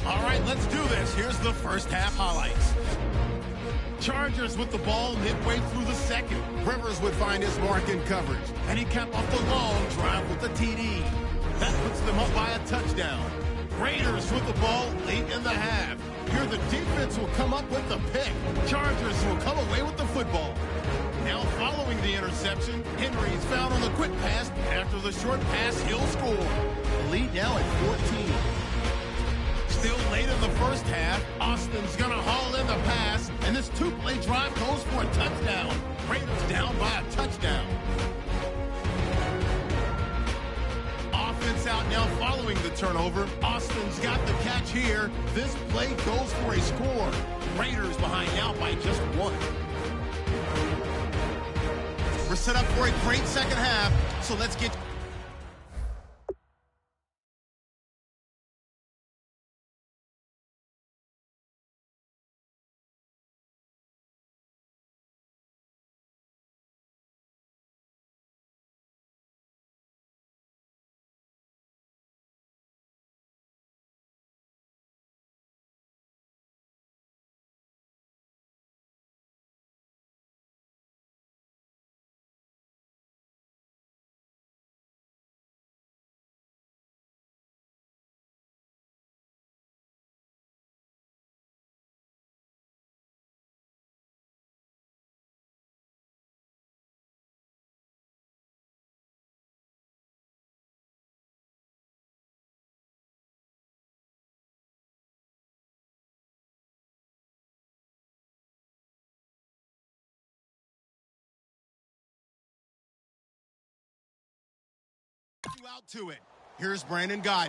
All right, let's do this. Here's the first half highlights. Chargers with the ball midway through the second. Rivers would find his mark in coverage, and he capped off the long drive with the TD. That puts them up by a touchdown. Raiders with the ball late in the half. Here the defense will come up with the pick. Chargers will come away with the football. Now following the interception, Henry's found on the quick pass. After the short pass, he'll score. The lead now at 14. Still late in the first half, Austin's going to haul in the pass, and this 2-play drive goes for a touchdown. Raiders down by a touchdown. Offense out now following the turnover. Austin's got the catch here. This play goes for a score. Raiders behind now by just 1. We're set up for a great second half, so let's get Out to it. Here's Brandon Guyton.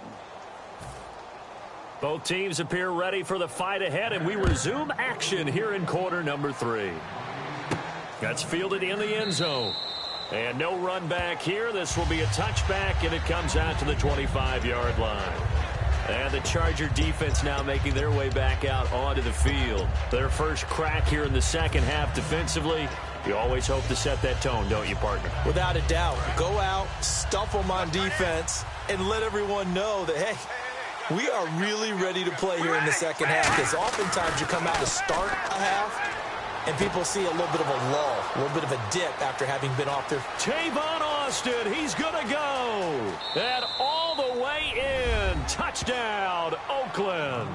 Both teams appear ready for the fight ahead, and we resume action here in quarter number 3. That's fielded in the end zone. And no run back here. This will be a touchback, and it comes out to the 25-yard line. And the Charger defense now making their way back out onto the field. Their first crack here in the second half defensively. You always hope to set that tone, don't you, partner? Without a doubt. Go out, stuff them on defense, and let everyone know that, hey, we are really ready to play here in the second half, because oftentimes you come out to start a half, and people see a little bit of a lull, a little bit of a dip after having been off their... Tavon Austin, he's going to go. And all the way in. Touchdown, Oakland.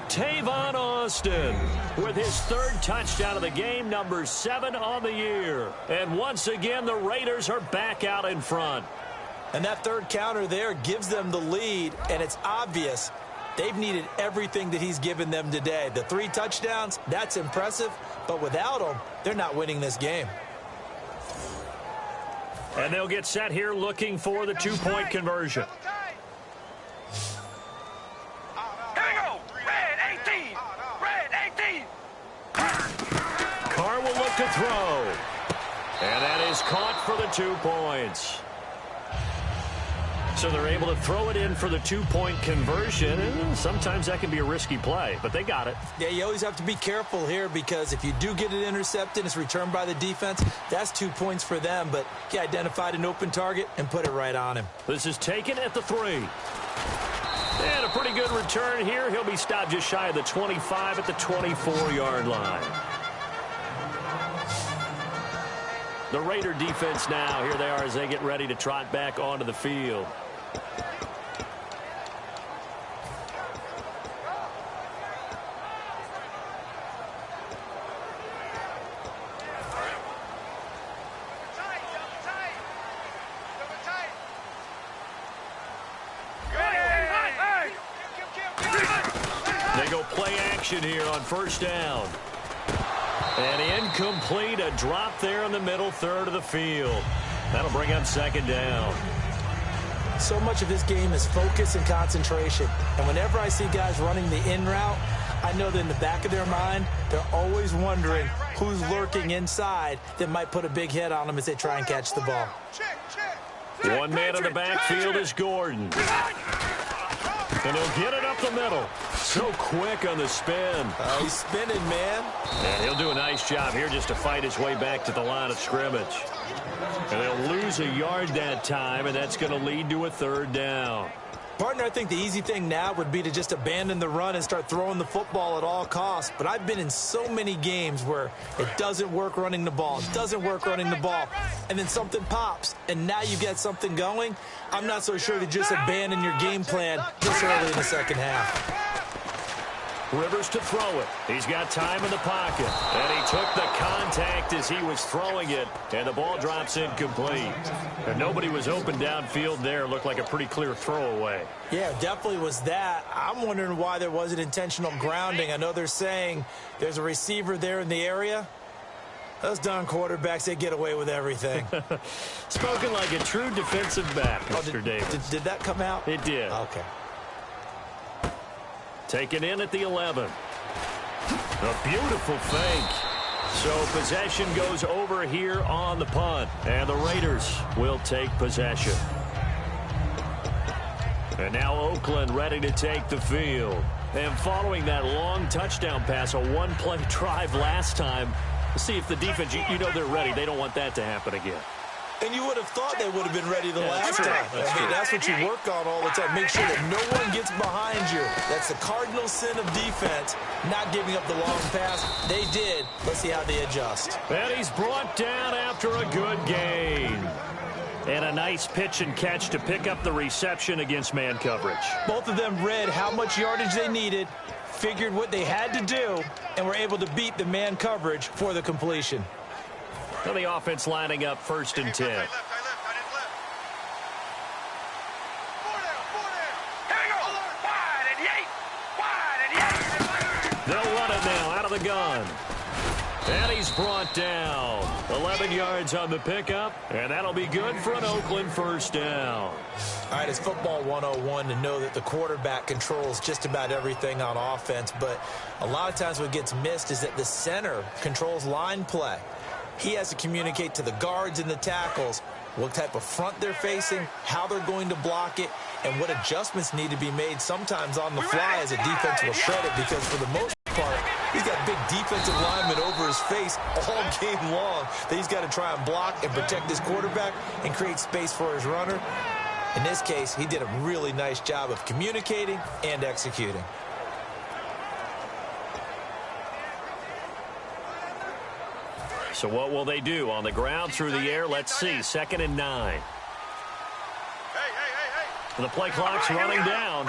Tavon Austin with his third touchdown of the game, number 7 on the year. And once again, the Raiders are back out in front. And that third counter there gives them the lead, and it's obvious they've needed everything that he's given them today. The 3 touchdowns, that's impressive, but without him, they're not winning this game. And they'll get set here looking for the 2-point conversion. Carr will look to throw. And that is caught for the 2 points. So they're able to throw it in for the 2-point conversion. And sometimes that can be a risky play, but they got it. Yeah, you always have to be careful here, because if you do get it intercepted, it's returned by the defense, that's 2 points for them. But he identified an open target and put it right on him. This is taken at the 3. And a pretty good return here. He'll be stopped just shy of the 25 at the 24-yard line. The Raider defense now, here they are as they get ready to trot back onto the field. They go play action here on first down. And incomplete, a drop there in the middle third of the field. That'll bring up second down. So much of this game is focus and concentration. And whenever I see guys running the in route, I know that in the back of their mind, they're always wondering who's lurking inside that might put a big hit on them as they try and catch the ball. One man in the backfield is Gordon. And he'll get it up the middle. So quick on the spin. He's spinning, man. And he'll do a nice job here just to fight his way back to the line of scrimmage. And they'll lose a yard that time, and that's going to lead to a third down. Partner, I think the easy thing now would be to just abandon the run and start throwing the football at all costs. But I've been in so many games where it doesn't work running the ball. It doesn't work running the ball. And then something pops, and now you get something going. I'm not so sure to just abandon your game plan this early in the second half. Rivers to throw it. He's got time in the pocket. And he took the contact as he was throwing it. And the ball drops incomplete. And nobody was open downfield there. Looked like a pretty clear throwaway. Yeah, definitely was that. I'm wondering why there wasn't intentional grounding. I know they're saying there's a receiver there in the area. Those darn quarterbacks, they get away with everything. Spoken like a true defensive back, Mr. Davis. Did that come out? It did. Okay. Taken in at the 11. A beautiful fake. So possession goes over here on the punt. And the Raiders will take possession. And now Oakland ready to take the field. And following that long touchdown pass, a one-play drive last time, let's see if the defense, you know they're ready. They don't want that to happen again. And you would have thought they would have been ready the last time. I mean, that's what you work on all the time. Make sure that no one gets behind you. That's the cardinal sin of defense, not giving up the long pass. They did. Let's see how they adjust. And he's brought down after a good gain. And a nice pitch and catch to pick up the reception against man coverage. Both of them read how much yardage they needed, figured what they had to do, and were able to beat the man coverage for the completion. So the offense lining up first and 10. They'll run it now out of the gun. And he's brought down. 11 yards on the pickup, and that'll be good for an Oakland first down. All right, it's football 101 to know that the quarterback controls just about everything on offense, but a lot of times what gets missed is that the center controls line play. He has to communicate to the guards and the tackles what type of front they're facing, how they're going to block it, and what adjustments need to be made sometimes on the fly as a defense will shred it, because for the most part, he's got big defensive linemen over his face all game long that he's got to try and block and protect his quarterback and create space for his runner. In this case, he did a really nice job of communicating and executing. So what will they do? On the ground, through the air, let's see. 2nd and 9. The play clock's running down.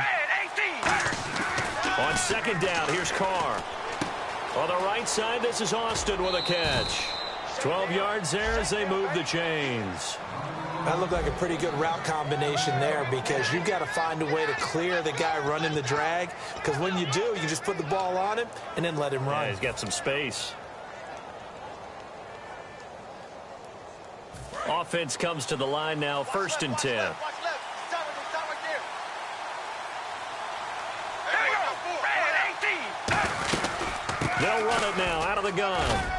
On 2nd down, here's Carr. On the right side, this is Austin with a catch. 12 yards there as they move the chains. That looked like a pretty good route combination there, because you've got to find a way to clear the guy running the drag, because when you do, you just put the ball on him and then let him run. Yeah, he's got some space. Offense comes to the line now, 1st and 10. They'll run it now out of the gun.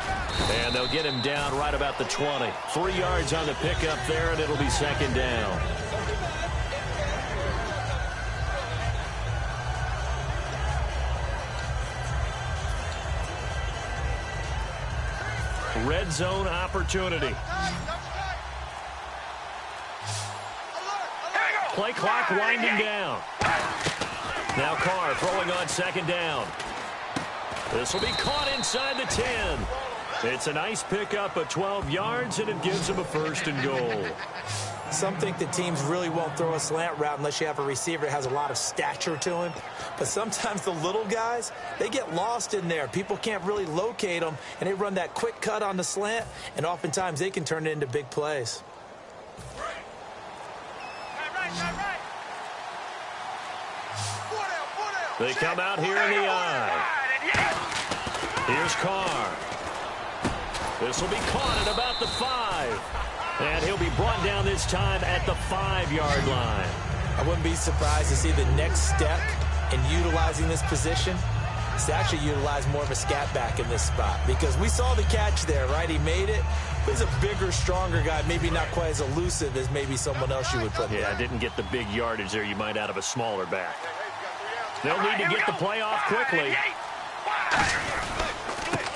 And they'll get him down right about the 20. 3 yards on the pickup there, and it'll be 2nd down. Red zone opportunity. Play clock winding down. Now Carr throwing on 2nd down. This will be caught inside the 10. It's a nice pickup of 12 yards, and it gives him a 1st and goal. Some think that teams really won't throw a slant route unless you have a receiver that has a lot of stature to him. But sometimes the little guys, they get lost in there. People can't really locate them, and they run that quick cut on the slant, and oftentimes they can turn it into big plays. They come out here in the eye. Here's Carr. This will be caught at about the 5. And he'll be brought down this time at the 5-yard line. I wouldn't be surprised to see the next step in utilizing this position is to actually utilize more of a scat back in this spot, because we saw the catch there, right? He made it. He's a bigger, stronger guy, maybe not quite as elusive as maybe someone else you would put there. Yeah, didn't get the big yardage there you might out of a smaller back. They'll need to get the play off quickly.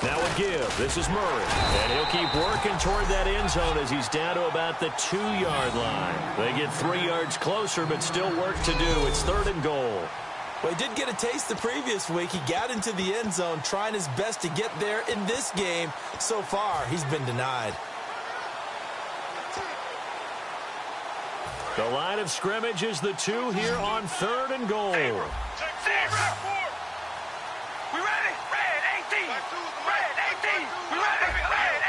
Now a give. This is Murray. And he'll keep working toward that end zone as he's down to about the 2-yard line. They get 3 yards closer, but still work to do. It's 3rd and goal. Well, he did get a taste the previous week. He got into the end zone, trying his best to get there in this game. So far, he's been denied. The line of scrimmage is the 2 here on 3rd and goal. We ready? Red 18. Red 18. We ready? Red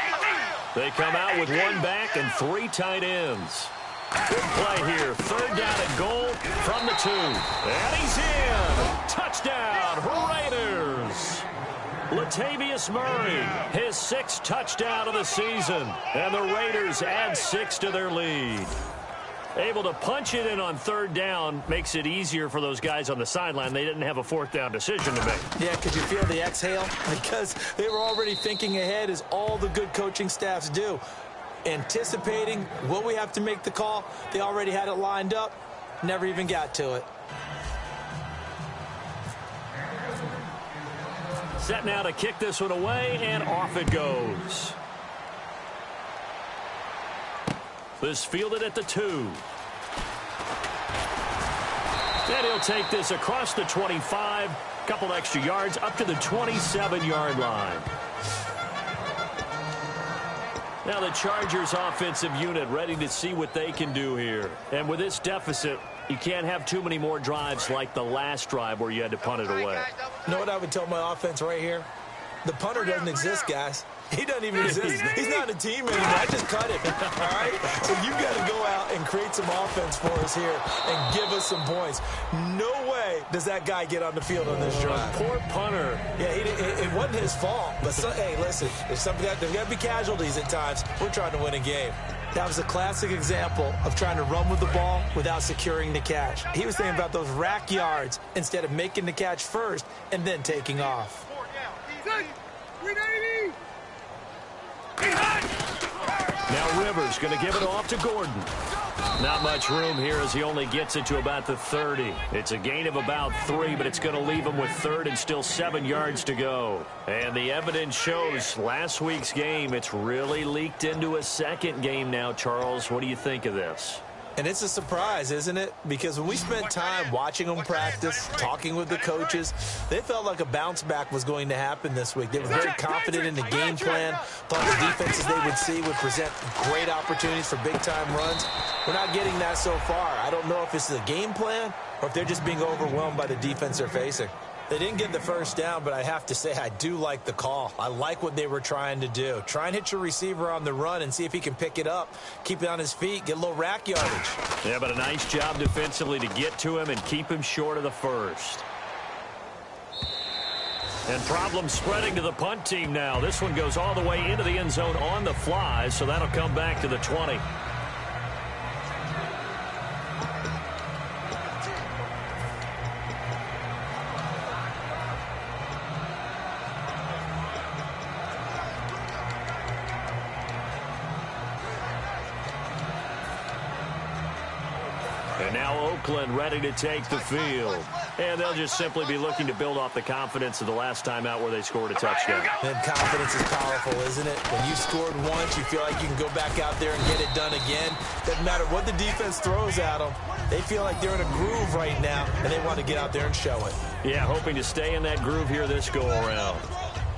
18. They come out with 1 back and 3 tight ends. Good play here. 3rd down and goal from the 2. And he's in. Touchdown, Raiders. Latavius Murray, his 6th touchdown of the season. And the Raiders add 6 to their lead. Able to punch it in on 3rd down makes it easier for those guys on the sideline. They didn't have a 4th down decision to make. Yeah, could you feel the exhale? Because they were already thinking ahead, as all the good coaching staffs do. Anticipating what we have to make the call. They already had it lined up. Never even got to it. Set now to kick this one away, and off it goes. This fielded at the 2. And he'll take this across the 25. Couple extra yards up to the 27-yard line. Now the Chargers offensive unit ready to see what they can do here. And with this deficit, you can't have too many more drives like the last drive where you had to punt it away. You know what I would tell my offense right here? The punter doesn't exist, guys. He doesn't even exist. He's not a team anymore. I just cut him. All right? So you've got to go out and create some offense. defense for us here and give us some points. No way does that guy get on the field on this drive. Poor punter. Yeah, it wasn't his fault. But, hey, listen, there's got to be casualties at times. We're trying to win a game. That was a classic example of trying to run with the ball without securing the catch. He was thinking about those rack yards instead of making the catch first and then taking off. Now Rivers going to give it off to Gordon. Not much room here as he only gets it to about the 30. It's a gain of about 3, but it's going to leave him with 3rd and still 7 yards to go. And the evidence shows last week's game, it's really leaked into a second game now, Charles. What do you think of this? And it's a surprise, isn't it? Because when we spent time watching them practice, talking with the coaches, they felt like a bounce back was going to happen this week. They were very confident in the game plan, thought the defenses they would see would present great opportunities for big-time runs. We're not getting that so far. I don't know if this is a game plan or if they're just being overwhelmed by the defense they're facing. They didn't get the first down, but I have to say I do like the call. I like what they were trying to do. Try and hit your receiver on the run and see if he can pick it up, keep it on his feet, get a little rack yardage. Yeah, but a nice job defensively to get to him and keep him short of the first. And problem spreading to the punt team now. This one goes all the way into the end zone on the fly, so that'll come back to the 20. And now Oakland ready to take the field. And they'll just simply be looking to build off the confidence of the last time out where they scored a touchdown. And confidence is powerful, isn't it? When you scored once, you feel like you can go back out there and get it done again. Doesn't matter what the defense throws at them. They feel like they're in a groove right now, and they want to get out there and show it. Yeah, hoping to stay in that groove here this go-around.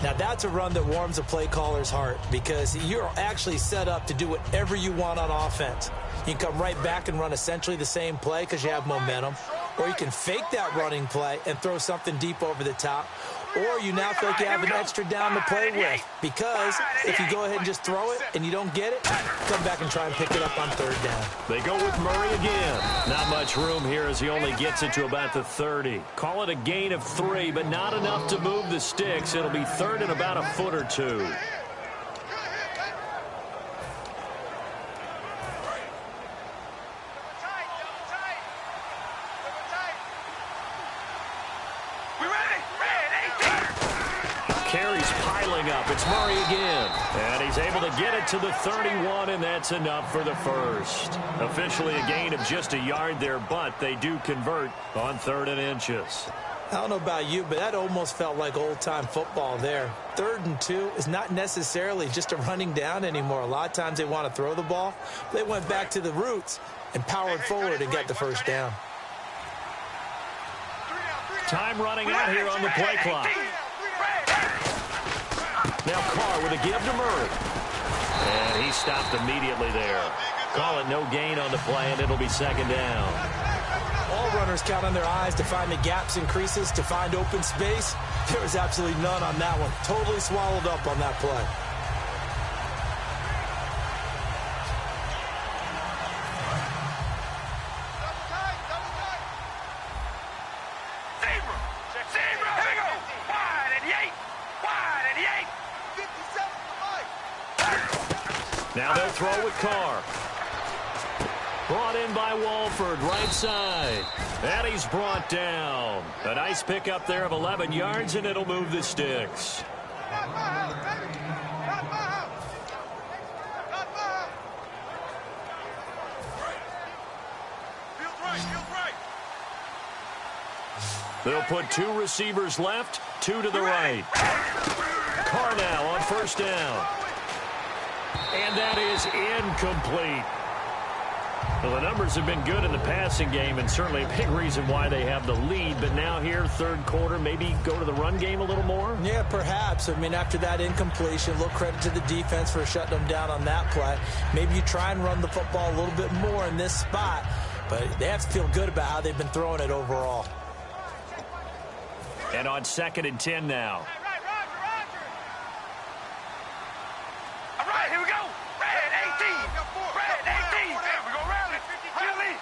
Now, that's a run that warms a play caller's heart because you're actually set up to do whatever you want on offense. You can come right back and run essentially the same play because you have momentum, or you can fake that running play and throw something deep over the top, or you now feel like you have an extra down to play with because if you go ahead and just throw it and you don't get it, come back and try and pick it up on 3rd down. They go with Murray again. Not much room here as he only gets it to about the 30. Call it a gain of 3, but not enough to move the sticks. It'll be 3rd and about a foot or 2. Carries piling up. It's Murray again. And he's able to get it to the 31, and that's enough for the first. Officially a gain of just a yard there, but they do convert on 3rd and inches. I don't know about you, but that almost felt like old-time football there. 3rd and 2 is not necessarily just a running down anymore. A lot of times they want to throw the ball. They went back to the roots and powered forward and got the first down. Time running out here on the play clock. Now Carr with a give to Murray. And he stopped immediately there. Call it no gain on the play, and it'll be 2nd down. All runners count on their eyes to find the gaps and creases, to find open space. There was absolutely none on that one. Totally swallowed up on that play. Now they'll throw with Carr. Brought in by Walford, right side. And he's brought down. A nice pickup there of 11 yards, and it'll move the sticks. They'll put 2 receivers left, 2 to the right. Carr now on 1st down. And that is incomplete. Well, the numbers have been good in the passing game, and certainly a big reason why they have the lead. But now here, 3rd quarter, maybe go to the run game a little more? Yeah, perhaps. I mean, after that incompletion, a little credit to the defense for shutting them down on that play. Maybe you try and run the football a little bit more in this spot, but they have to feel good about how they've been throwing it overall. And on 2nd and 10 now. All right, here we go. Red 18. Red 18. We're going to rally.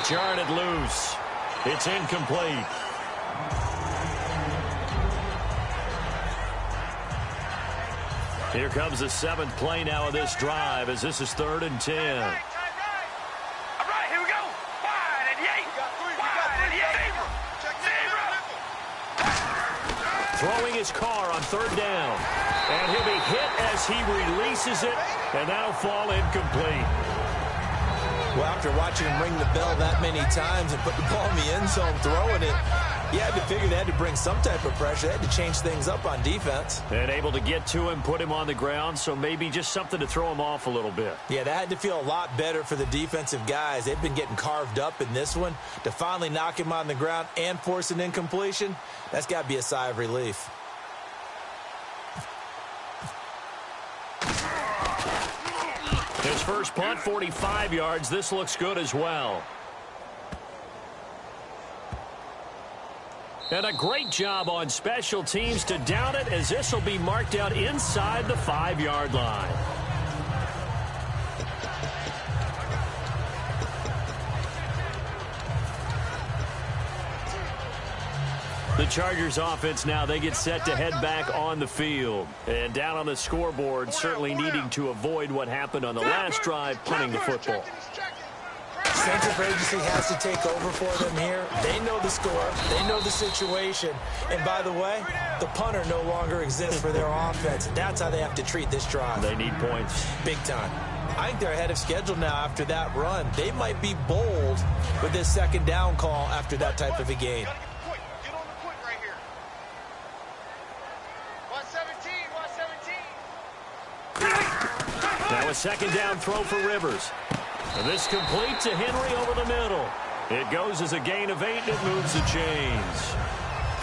jarring it loose. It's incomplete. Here comes the 7th play now of this drive as this is 3rd and 10. All right, here we go. Wide at the 8. Wide at the 8. Zero. Throwing his car on 3rd down. And he'll be hit as he releases it, and that'll fall incomplete. Well, after watching him ring the bell that many times and put the ball in the end zone throwing it, you had to figure they had to bring some type of pressure. They had to change things up on defense. And able to get to him, put him on the ground, so maybe just something to throw him off a little bit. Yeah, that had to feel a lot better for the defensive guys. They've been getting carved up in this one. To finally knock him on the ground and force an incompletion, that's got to be a sigh of relief. His first punt, 45 yards. This looks good as well. And a great job on special teams to down it, as this will be marked out inside the 5-yard line. The Chargers offense now, they get set to head back on the field. And down on the scoreboard, certainly needing to avoid what happened on the last drive, punting the football. Sense of urgency has to take over for them here. They know the score. They know the situation. And by the way, the punter no longer exists for their offense. That's how they have to treat this drive. They need points. Big time. I think they're ahead of schedule now after that run. They might be bold with this 2nd down call after that type of a game. Get on the point right here. 117, 117. Now a 2nd down throw for Rivers. And this complete to Henry over the middle. It goes as a gain of 8, and it moves the chains.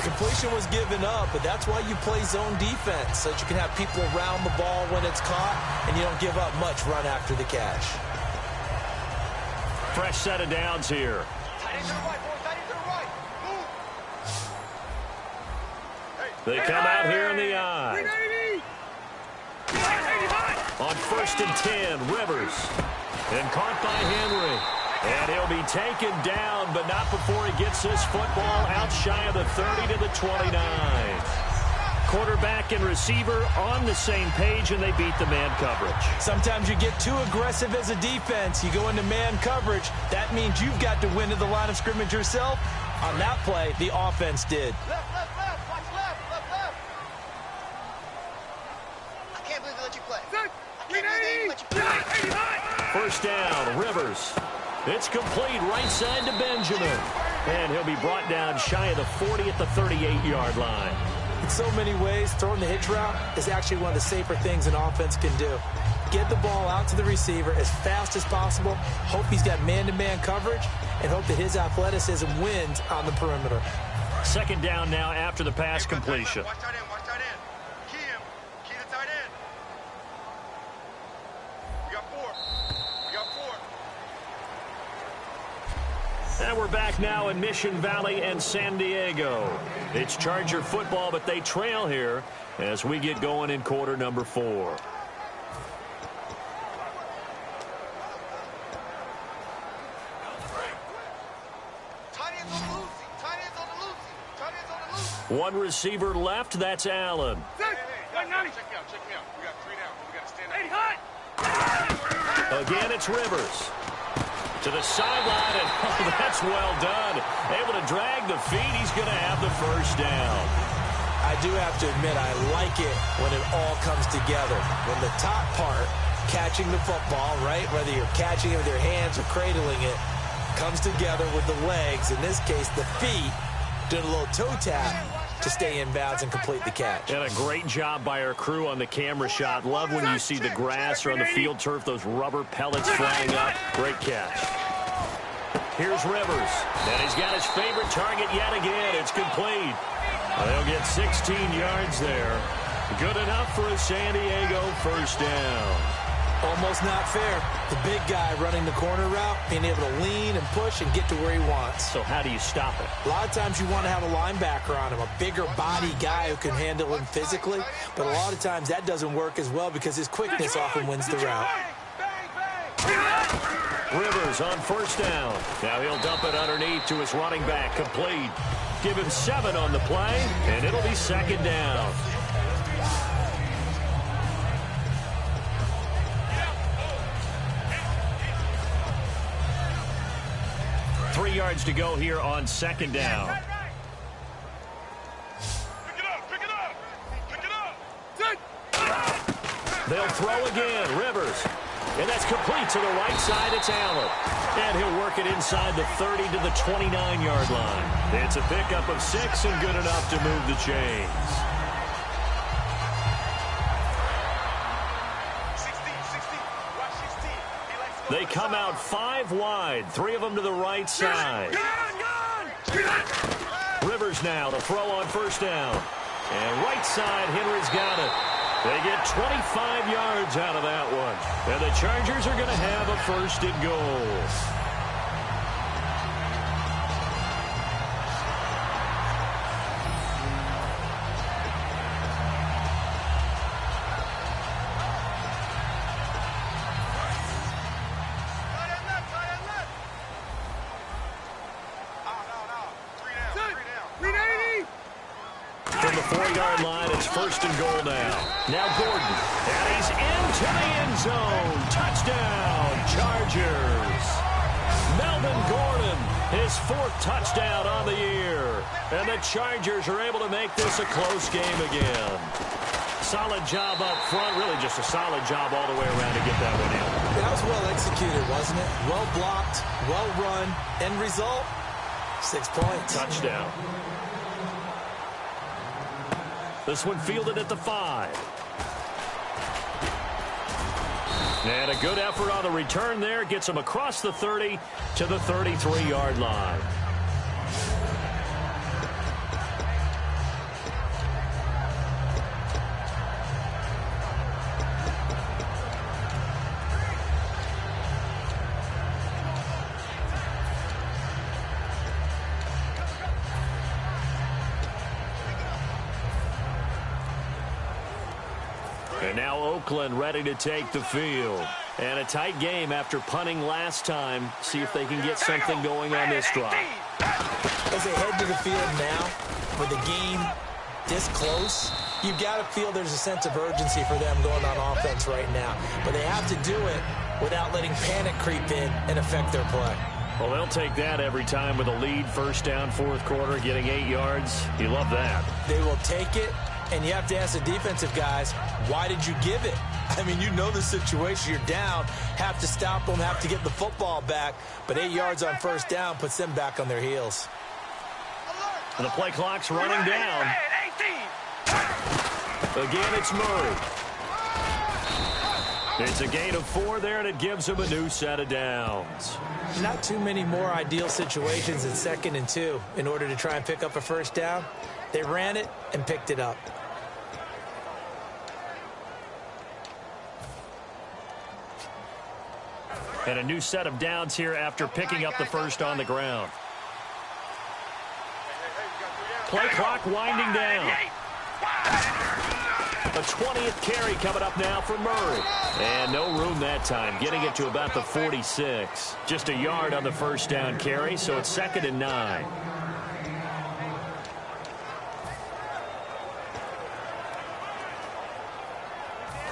Completion was given up, but that's why you play zone defense, so that you can have people around the ball when it's caught, and you don't give up much run after the catch. Fresh set of downs here. Tight end to the right, boys. Tight end to the right. Move. They come out here in the eye. On 1st and 10, Rivers. And caught by Henry. And he'll be taken down, but not before he gets this football out shy of the 30 to the 29. Quarterback and receiver on the same page, and they beat the man coverage. Sometimes you get too aggressive as a defense. You go into man coverage. That means you've got to win to the line of scrimmage yourself. On that play, the offense did. Left. Watch left. I can't believe they let you play. I can't believe they let you play. 1st down, Rivers. It's complete right side to Benjamin. And he'll be brought down shy of the 40 at the 38-yard line. In so many ways, throwing the hitch route is actually one of the safer things an offense can do. Get the ball out to the receiver as fast as possible, hope he's got man-to-man coverage, and hope that his athleticism wins on the perimeter. 2nd down now after the pass completion. Watch tight end. Key him. Key the tight end. We got 4. And we're back now in Mission Valley and San Diego. It's Charger football, but they trail here as we get going in quarter number 4. One receiver left, that's Allen. Check me out. We got 3 down. We got to stand up. Again, it's Rivers. To the sideline, and that's well done. Able to drag the feet. He's going to have the 1st down. I do have to admit, I like it when it all comes together. When the top part, catching the football, right, whether you're catching it with your hands or cradling it, comes together with the legs, in this case the feet, doing a little toe tap to stay in bounds and complete the catch. And a great job by our crew on the camera shot. Love when you see the grass or on the field turf, those rubber pellets flying up. Great catch. Here's Rivers, and he's got his favorite target yet again. It's complete. They'll get 16 yards there. Good enough for a San Diego 1st down. Almost not fair. The big guy running the corner route, being able to lean and push and get to where he wants. So how do you stop it? A lot of times you want to have a linebacker on him, a bigger body guy who can handle him physically. But a lot of times that doesn't work as well because his quickness often wins the route. Rivers on first down. Now he'll dump it underneath to his running back. Complete. Give him 7 on the play, and it'll be second down. Three yards to go here on second down. Pick it up. They'll throw again. Rivers. And that's complete to the right side. It's Allen. And he'll work it inside the 30 to the 29-yard line. It's a pickup of 6 and good enough to move the chains. 16. Watch 16. They come out 5 wide. 3 of them to the right side. Rivers now to throw on first down. And right side, Henry's got it. They get 25 yards out of that one. And the Chargers are going to have a first and goal. From the 4-yard line, it's first and goal now. Now Gordon, and he's into the end zone. Touchdown, Chargers. Melvin Gordon, his 4th touchdown on the year. And the Chargers are able to make this a close game again. Solid job up front, really just a solid job all the way around to get that one in. That was well executed, wasn't it? Well blocked, well run. End result, 6 points. Touchdown. This one fielded at the 5. And a good effort on the return there. Gets him across the 30 to the 33-yard line. And now Oakland ready to take the field. And a tight game after punting last time. See if they can get something going on this drive. As they head to the field now, with the game this close, you've got to feel there's a sense of urgency for them going on offense right now. But they have to do it without letting panic creep in and affect their play. Well, they'll take that every time with a lead. First down, 4th quarter, getting 8 yards. You love that. They will take it. And you have to ask the defensive guys, why did you give it? I mean, you know the situation. You're down, have to stop them, have to get the football back. But 8 yards on first down puts them back on their heels. And the play clock's running down. Again, it's Murray. It's a gain of 4 there, and it gives them a new set of downs. Not too many more ideal situations in 2nd and 2 in order to try and pick up a first down. They ran it and picked it up. And a new set of downs here after picking up the first on the ground. Play clock winding down. A 20th carry coming up now for Murray. And no room that time, getting it to about the 46. Just a yard on the first down carry, so it's 2nd and 9.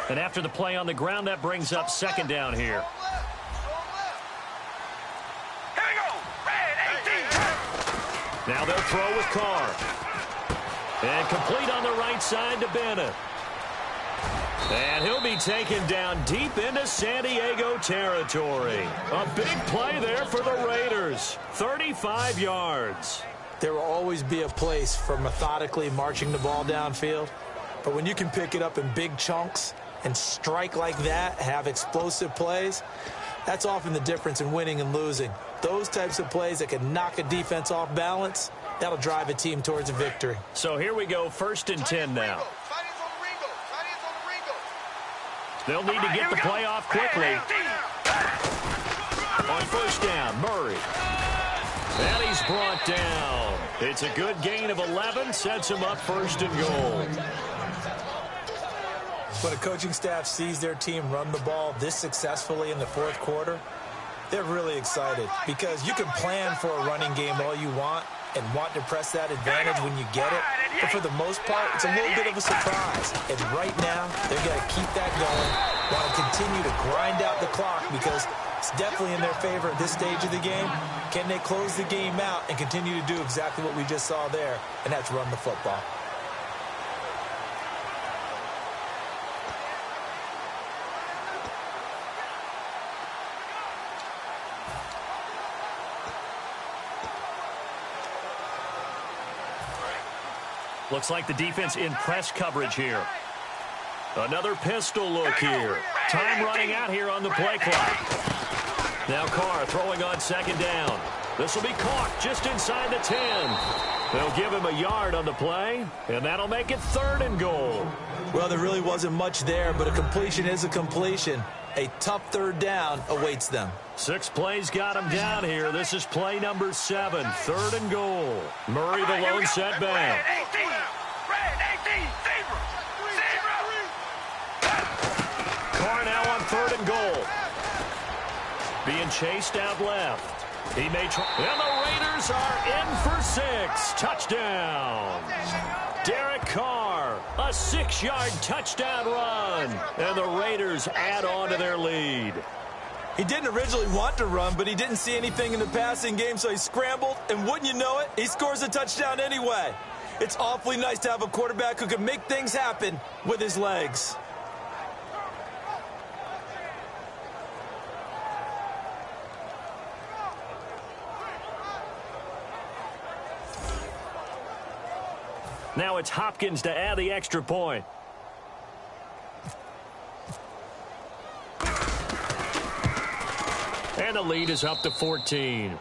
And after the play on the ground, that brings up 2nd down here. Now they'll throw with Carr. And complete on the right side to Bennett. And he'll be taken down deep into San Diego territory. A big play there for the Raiders. 35 yards. There will always be a place for methodically marching the ball downfield. But when you can pick it up in big chunks and strike like that, have explosive plays, that's often the difference in winning and losing. Those types of plays that can knock a defense off balance, that'll drive a team towards a victory. So here we go, 1st and 10 now. They'll need to get the play off quickly. On first down, Murray. And he's brought down. It's a good gain of 11, sets him up 1st and goal. When a coaching staff sees their team run the ball this successfully in the 4th quarter, They're really excited because you can plan for a running game all you want and want to press that advantage when you get it. But for the most part, it's a little bit of a surprise. And right now, they're going to keep that going, want to continue to grind out the clock because it's definitely in their favor at this stage of the game. Can they close the game out and continue to do exactly what we just saw there, and that's run the football? Looks like the defense in press coverage here. Another pistol look here. Time running out here on the play clock. Now Carr throwing on second down. This will be caught just inside the 10. They'll give him a yard on the play, and that'll make it 3rd and goal. Well, there really wasn't much there, but a completion is a completion. A tough 3rd down awaits them. 6 plays got him down here. This is play number 7, 3rd and goal. Murray the lone setback. Carr now on 3rd and goal. Being chased out left. He may try. And the Raiders are in for 6. Touchdown. Derek Carr, a 6-yard touchdown run. And the Raiders add on to their lead. He didn't originally want to run, but he didn't see anything in the passing game, so he scrambled, and wouldn't you know it, he scores a touchdown anyway. It's awfully nice to have a quarterback who can make things happen with his legs. Now it's Hopkins to add the extra point. And the lead is up to 14.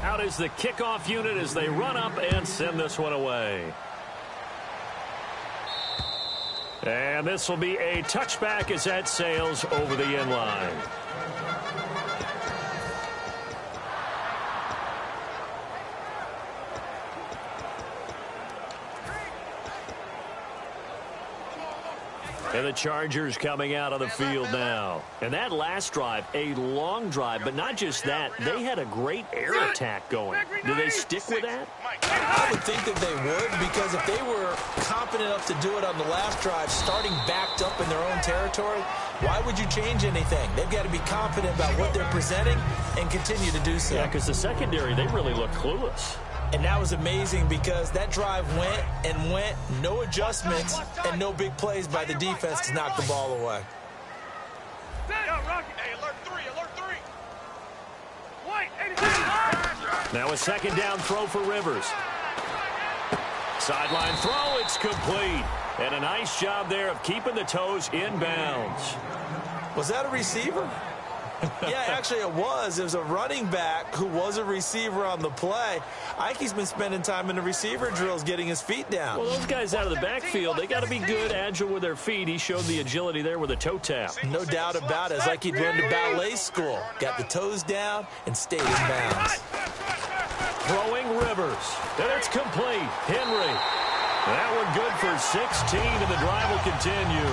Out is the kickoff unit as they run up and send this one away. And this will be a touchback as that sails over the end line. And the Chargers coming out on the field now. And that last drive, a long drive, but not just that. They had a great air attack going. Do they stick with that? I would think that they would, because if they were confident enough to do it on the last drive, starting backed up in their own territory, why would you change anything? They've got to be confident about what they're presenting and continue to do so. Yeah, because the secondary, they really look clueless. And that was amazing because that drive went and went, no adjustments, and no big plays by the defense to knock the ball away. Now a second down throw for Rivers. Sideline throw, it's complete. And a nice job there of keeping the toes in bounds. Was that a receiver? Yeah, actually it was. It was a running back who was a receiver on the play. Ike's been spending time in the receiver drills getting his feet down. Well, those guys out of the backfield, they got to be good, agile with their feet. He showed the agility there with a toe tap. No doubt about it. It's like he'd run to ballet school. Got the toes down and stayed in bounds. Throwing Rivers. And it's complete. Henry. That one good for 16, and the drive will continue.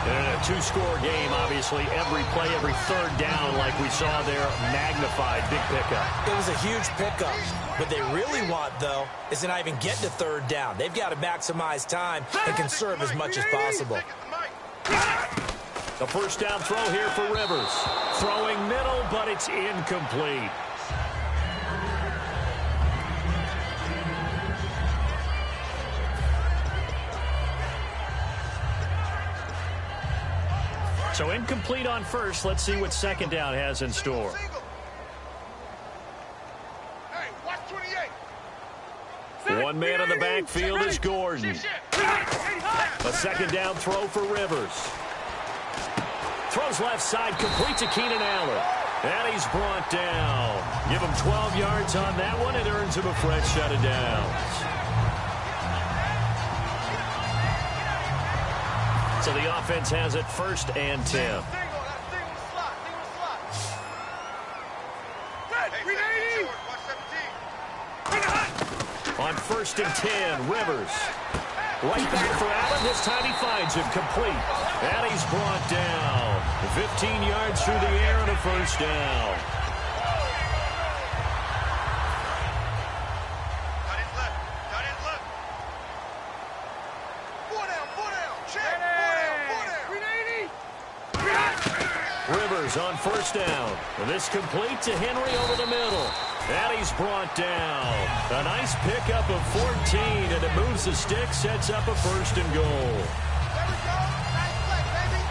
In a 2-score game, obviously, every play, every third down, like we saw there, magnified, big pickup. It was a huge pickup. What they really want, though, is to not even get to third down. They've got to maximize time and conserve as much as possible. The first down throw here for Rivers. Throwing middle, but it's incomplete. So incomplete on first. Let's see what second down has in store. One man in the backfield is Gordon. A second down throw for Rivers. Throws left side, complete to Keenan Allen. And he's brought down. Give him 12 yards on that one. It earns him a fresh set of downs. So the offense has it 1st and 10. On 1st and 10, Rivers. Right back for Allen. This time he finds him complete. And he's brought down. 15 yards through the air and a 1st down. Rivers on 1st down. This complete to Henry over the middle. And he's brought down. A nice pickup of 14, and it moves the stick, sets up a 1st and goal. There we go. Nice play, baby.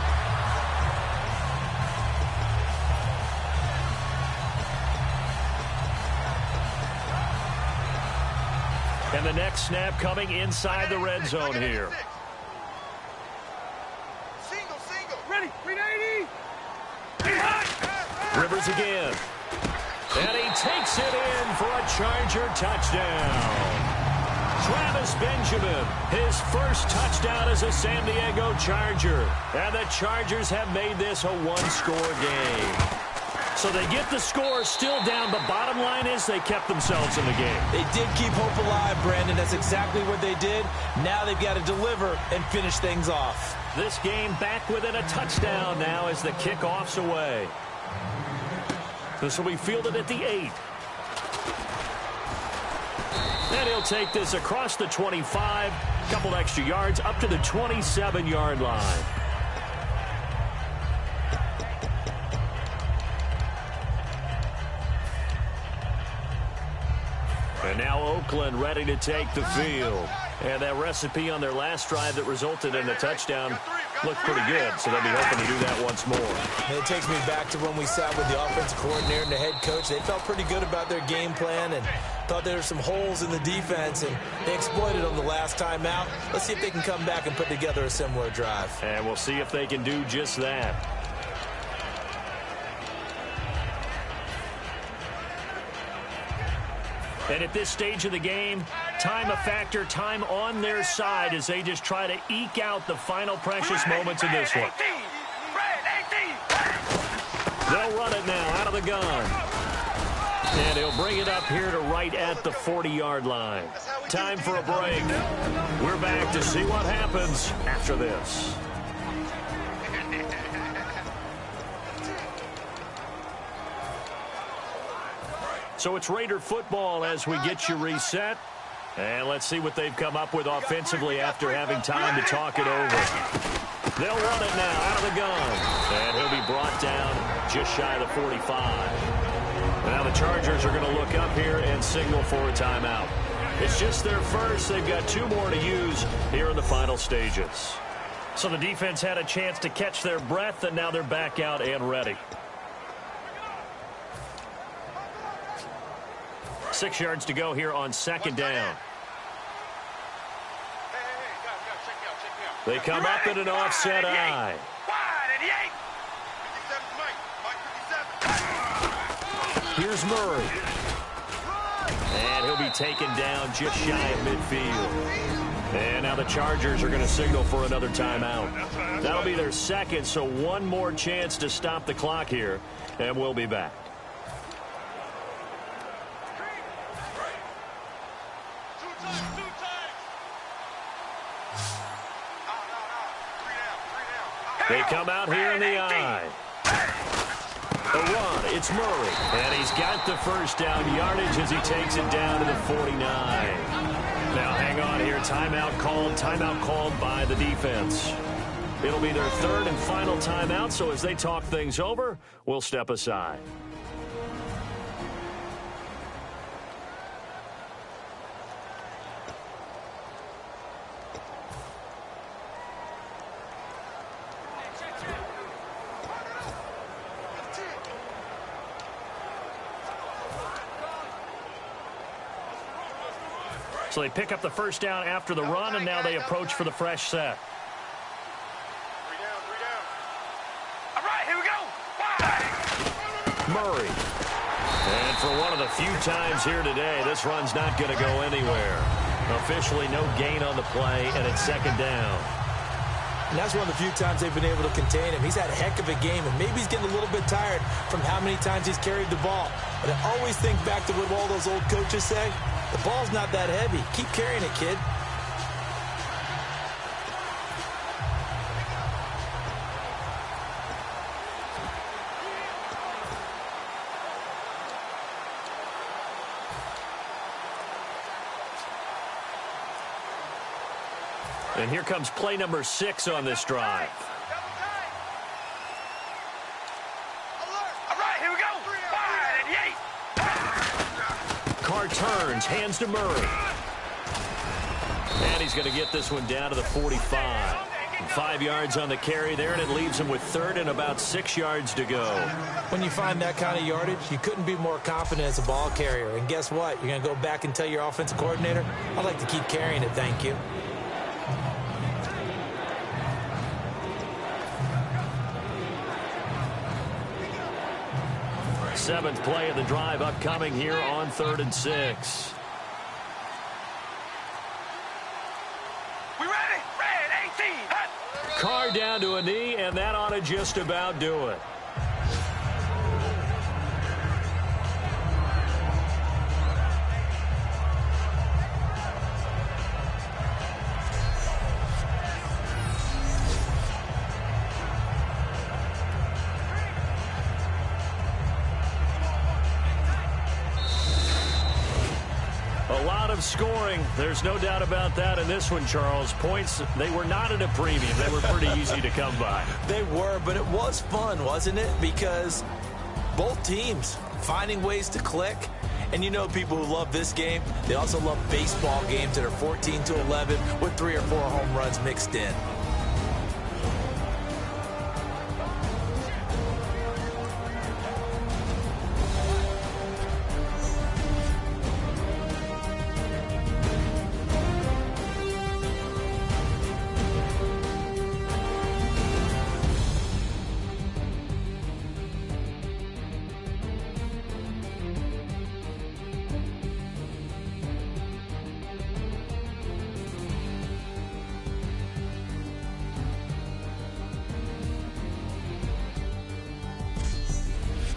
And the next snap coming inside the red zone here. Single. Ready. 380. Rivers again. And he takes it in for a Charger touchdown. Travis Benjamin, his 1st touchdown as a San Diego Charger. And the Chargers have made this a 1-score game. So they get the score still down, but bottom line is they kept themselves in the game. They did keep hope alive, Brandon. That's exactly what they did. Now they've got to deliver and finish things off. This game back within a touchdown now as the kickoff's away. This will be fielded at the 8. And he'll take this across the 25, couple extra yards up to the 27-yard line. And now Oakland ready to take the field. And that recipe on their last drive that resulted in a touchdown looked pretty good, so they'll be hoping to do that once more. And it takes me back to when we sat with the offensive coordinator and the head coach. They felt pretty good about their game plan and thought there were some holes in the defense, and they exploited them the last time out. Let's see if they can come back and put together a similar drive. And we'll see if they can do just that. And at this stage of the game, time a factor, time on their side as they just try to eke out the final precious moments of this one. They'll run it now out of the gun. And he'll bring it up here to right at the 40-yard line. Time for a break. We're back to see what happens after this. So it's Raider football as we get you reset. And let's see what they've come up with offensively after having time to talk it over. They'll run it now out of the gun. And he'll be brought down just shy of the 45. Now the Chargers are going to look up here and signal for a timeout. It's just their first. They've got 2 more to use here in the final stages. So the defense had a chance to catch their breath, and now they're back out and ready. 6 yards to go here on 2nd down. They come up in an offset eye. Here's Murray. And he'll be taken down just shy of midfield. And now the Chargers are going to signal for another timeout. That'll be their 2nd, so 1 more chance to stop the clock here, and we'll be back. They come out here in the eye. A run, it's Murray. And he's got the 1st down yardage as he takes it down to the 49. Now hang on here, timeout called by the defense. It'll be their 3rd and final timeout, so as they talk things over, we'll step aside. So they pick up the 1st down after the run, and now they approach for the fresh set. 3 down. All right, here we go. Murray. And for one of the few times here today, this run's not going to go anywhere. Officially no gain on the play, and it's 2nd down. And that's one of the few times they've been able to contain him. He's had a heck of a game, and maybe he's getting a little bit tired from how many times he's carried the ball. But I always think back to what all those old coaches say. The ball's not that heavy. Keep carrying it, kid. And here comes play number 6 on this drive. All right, here we go. 5 and 8. Carr turns, hands to Murray. And he's going to get this one down to the 45. 5 yards on the carry there, and it leaves him with 3rd and about 6 yards to go. When you find that kind of yardage, you couldn't be more confident as a ball carrier. And guess what? You're going to go back and tell your offensive coordinator, I'd like to keep carrying it, thank you. Seventh play of the drive upcoming here on 3rd and 6. We ready? Red 18. Hut. Carr down to a knee, and that ought to just about do it. Scoring. There's no doubt about that in this one, Charles. Points, they were not at a premium. They were pretty easy to come by. They were, but it was fun, wasn't it? Because both teams finding ways to click. And you know people who love this game, they also love baseball games that are 14-11 with 3 or 4 home runs mixed in.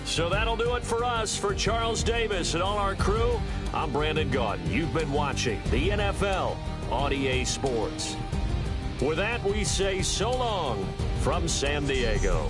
So that'll do it for us. For Charles Davis and all our crew, I'm Brandon Gaudin. You've been watching the NFL on EA Sports. With that, we say so long from San Diego.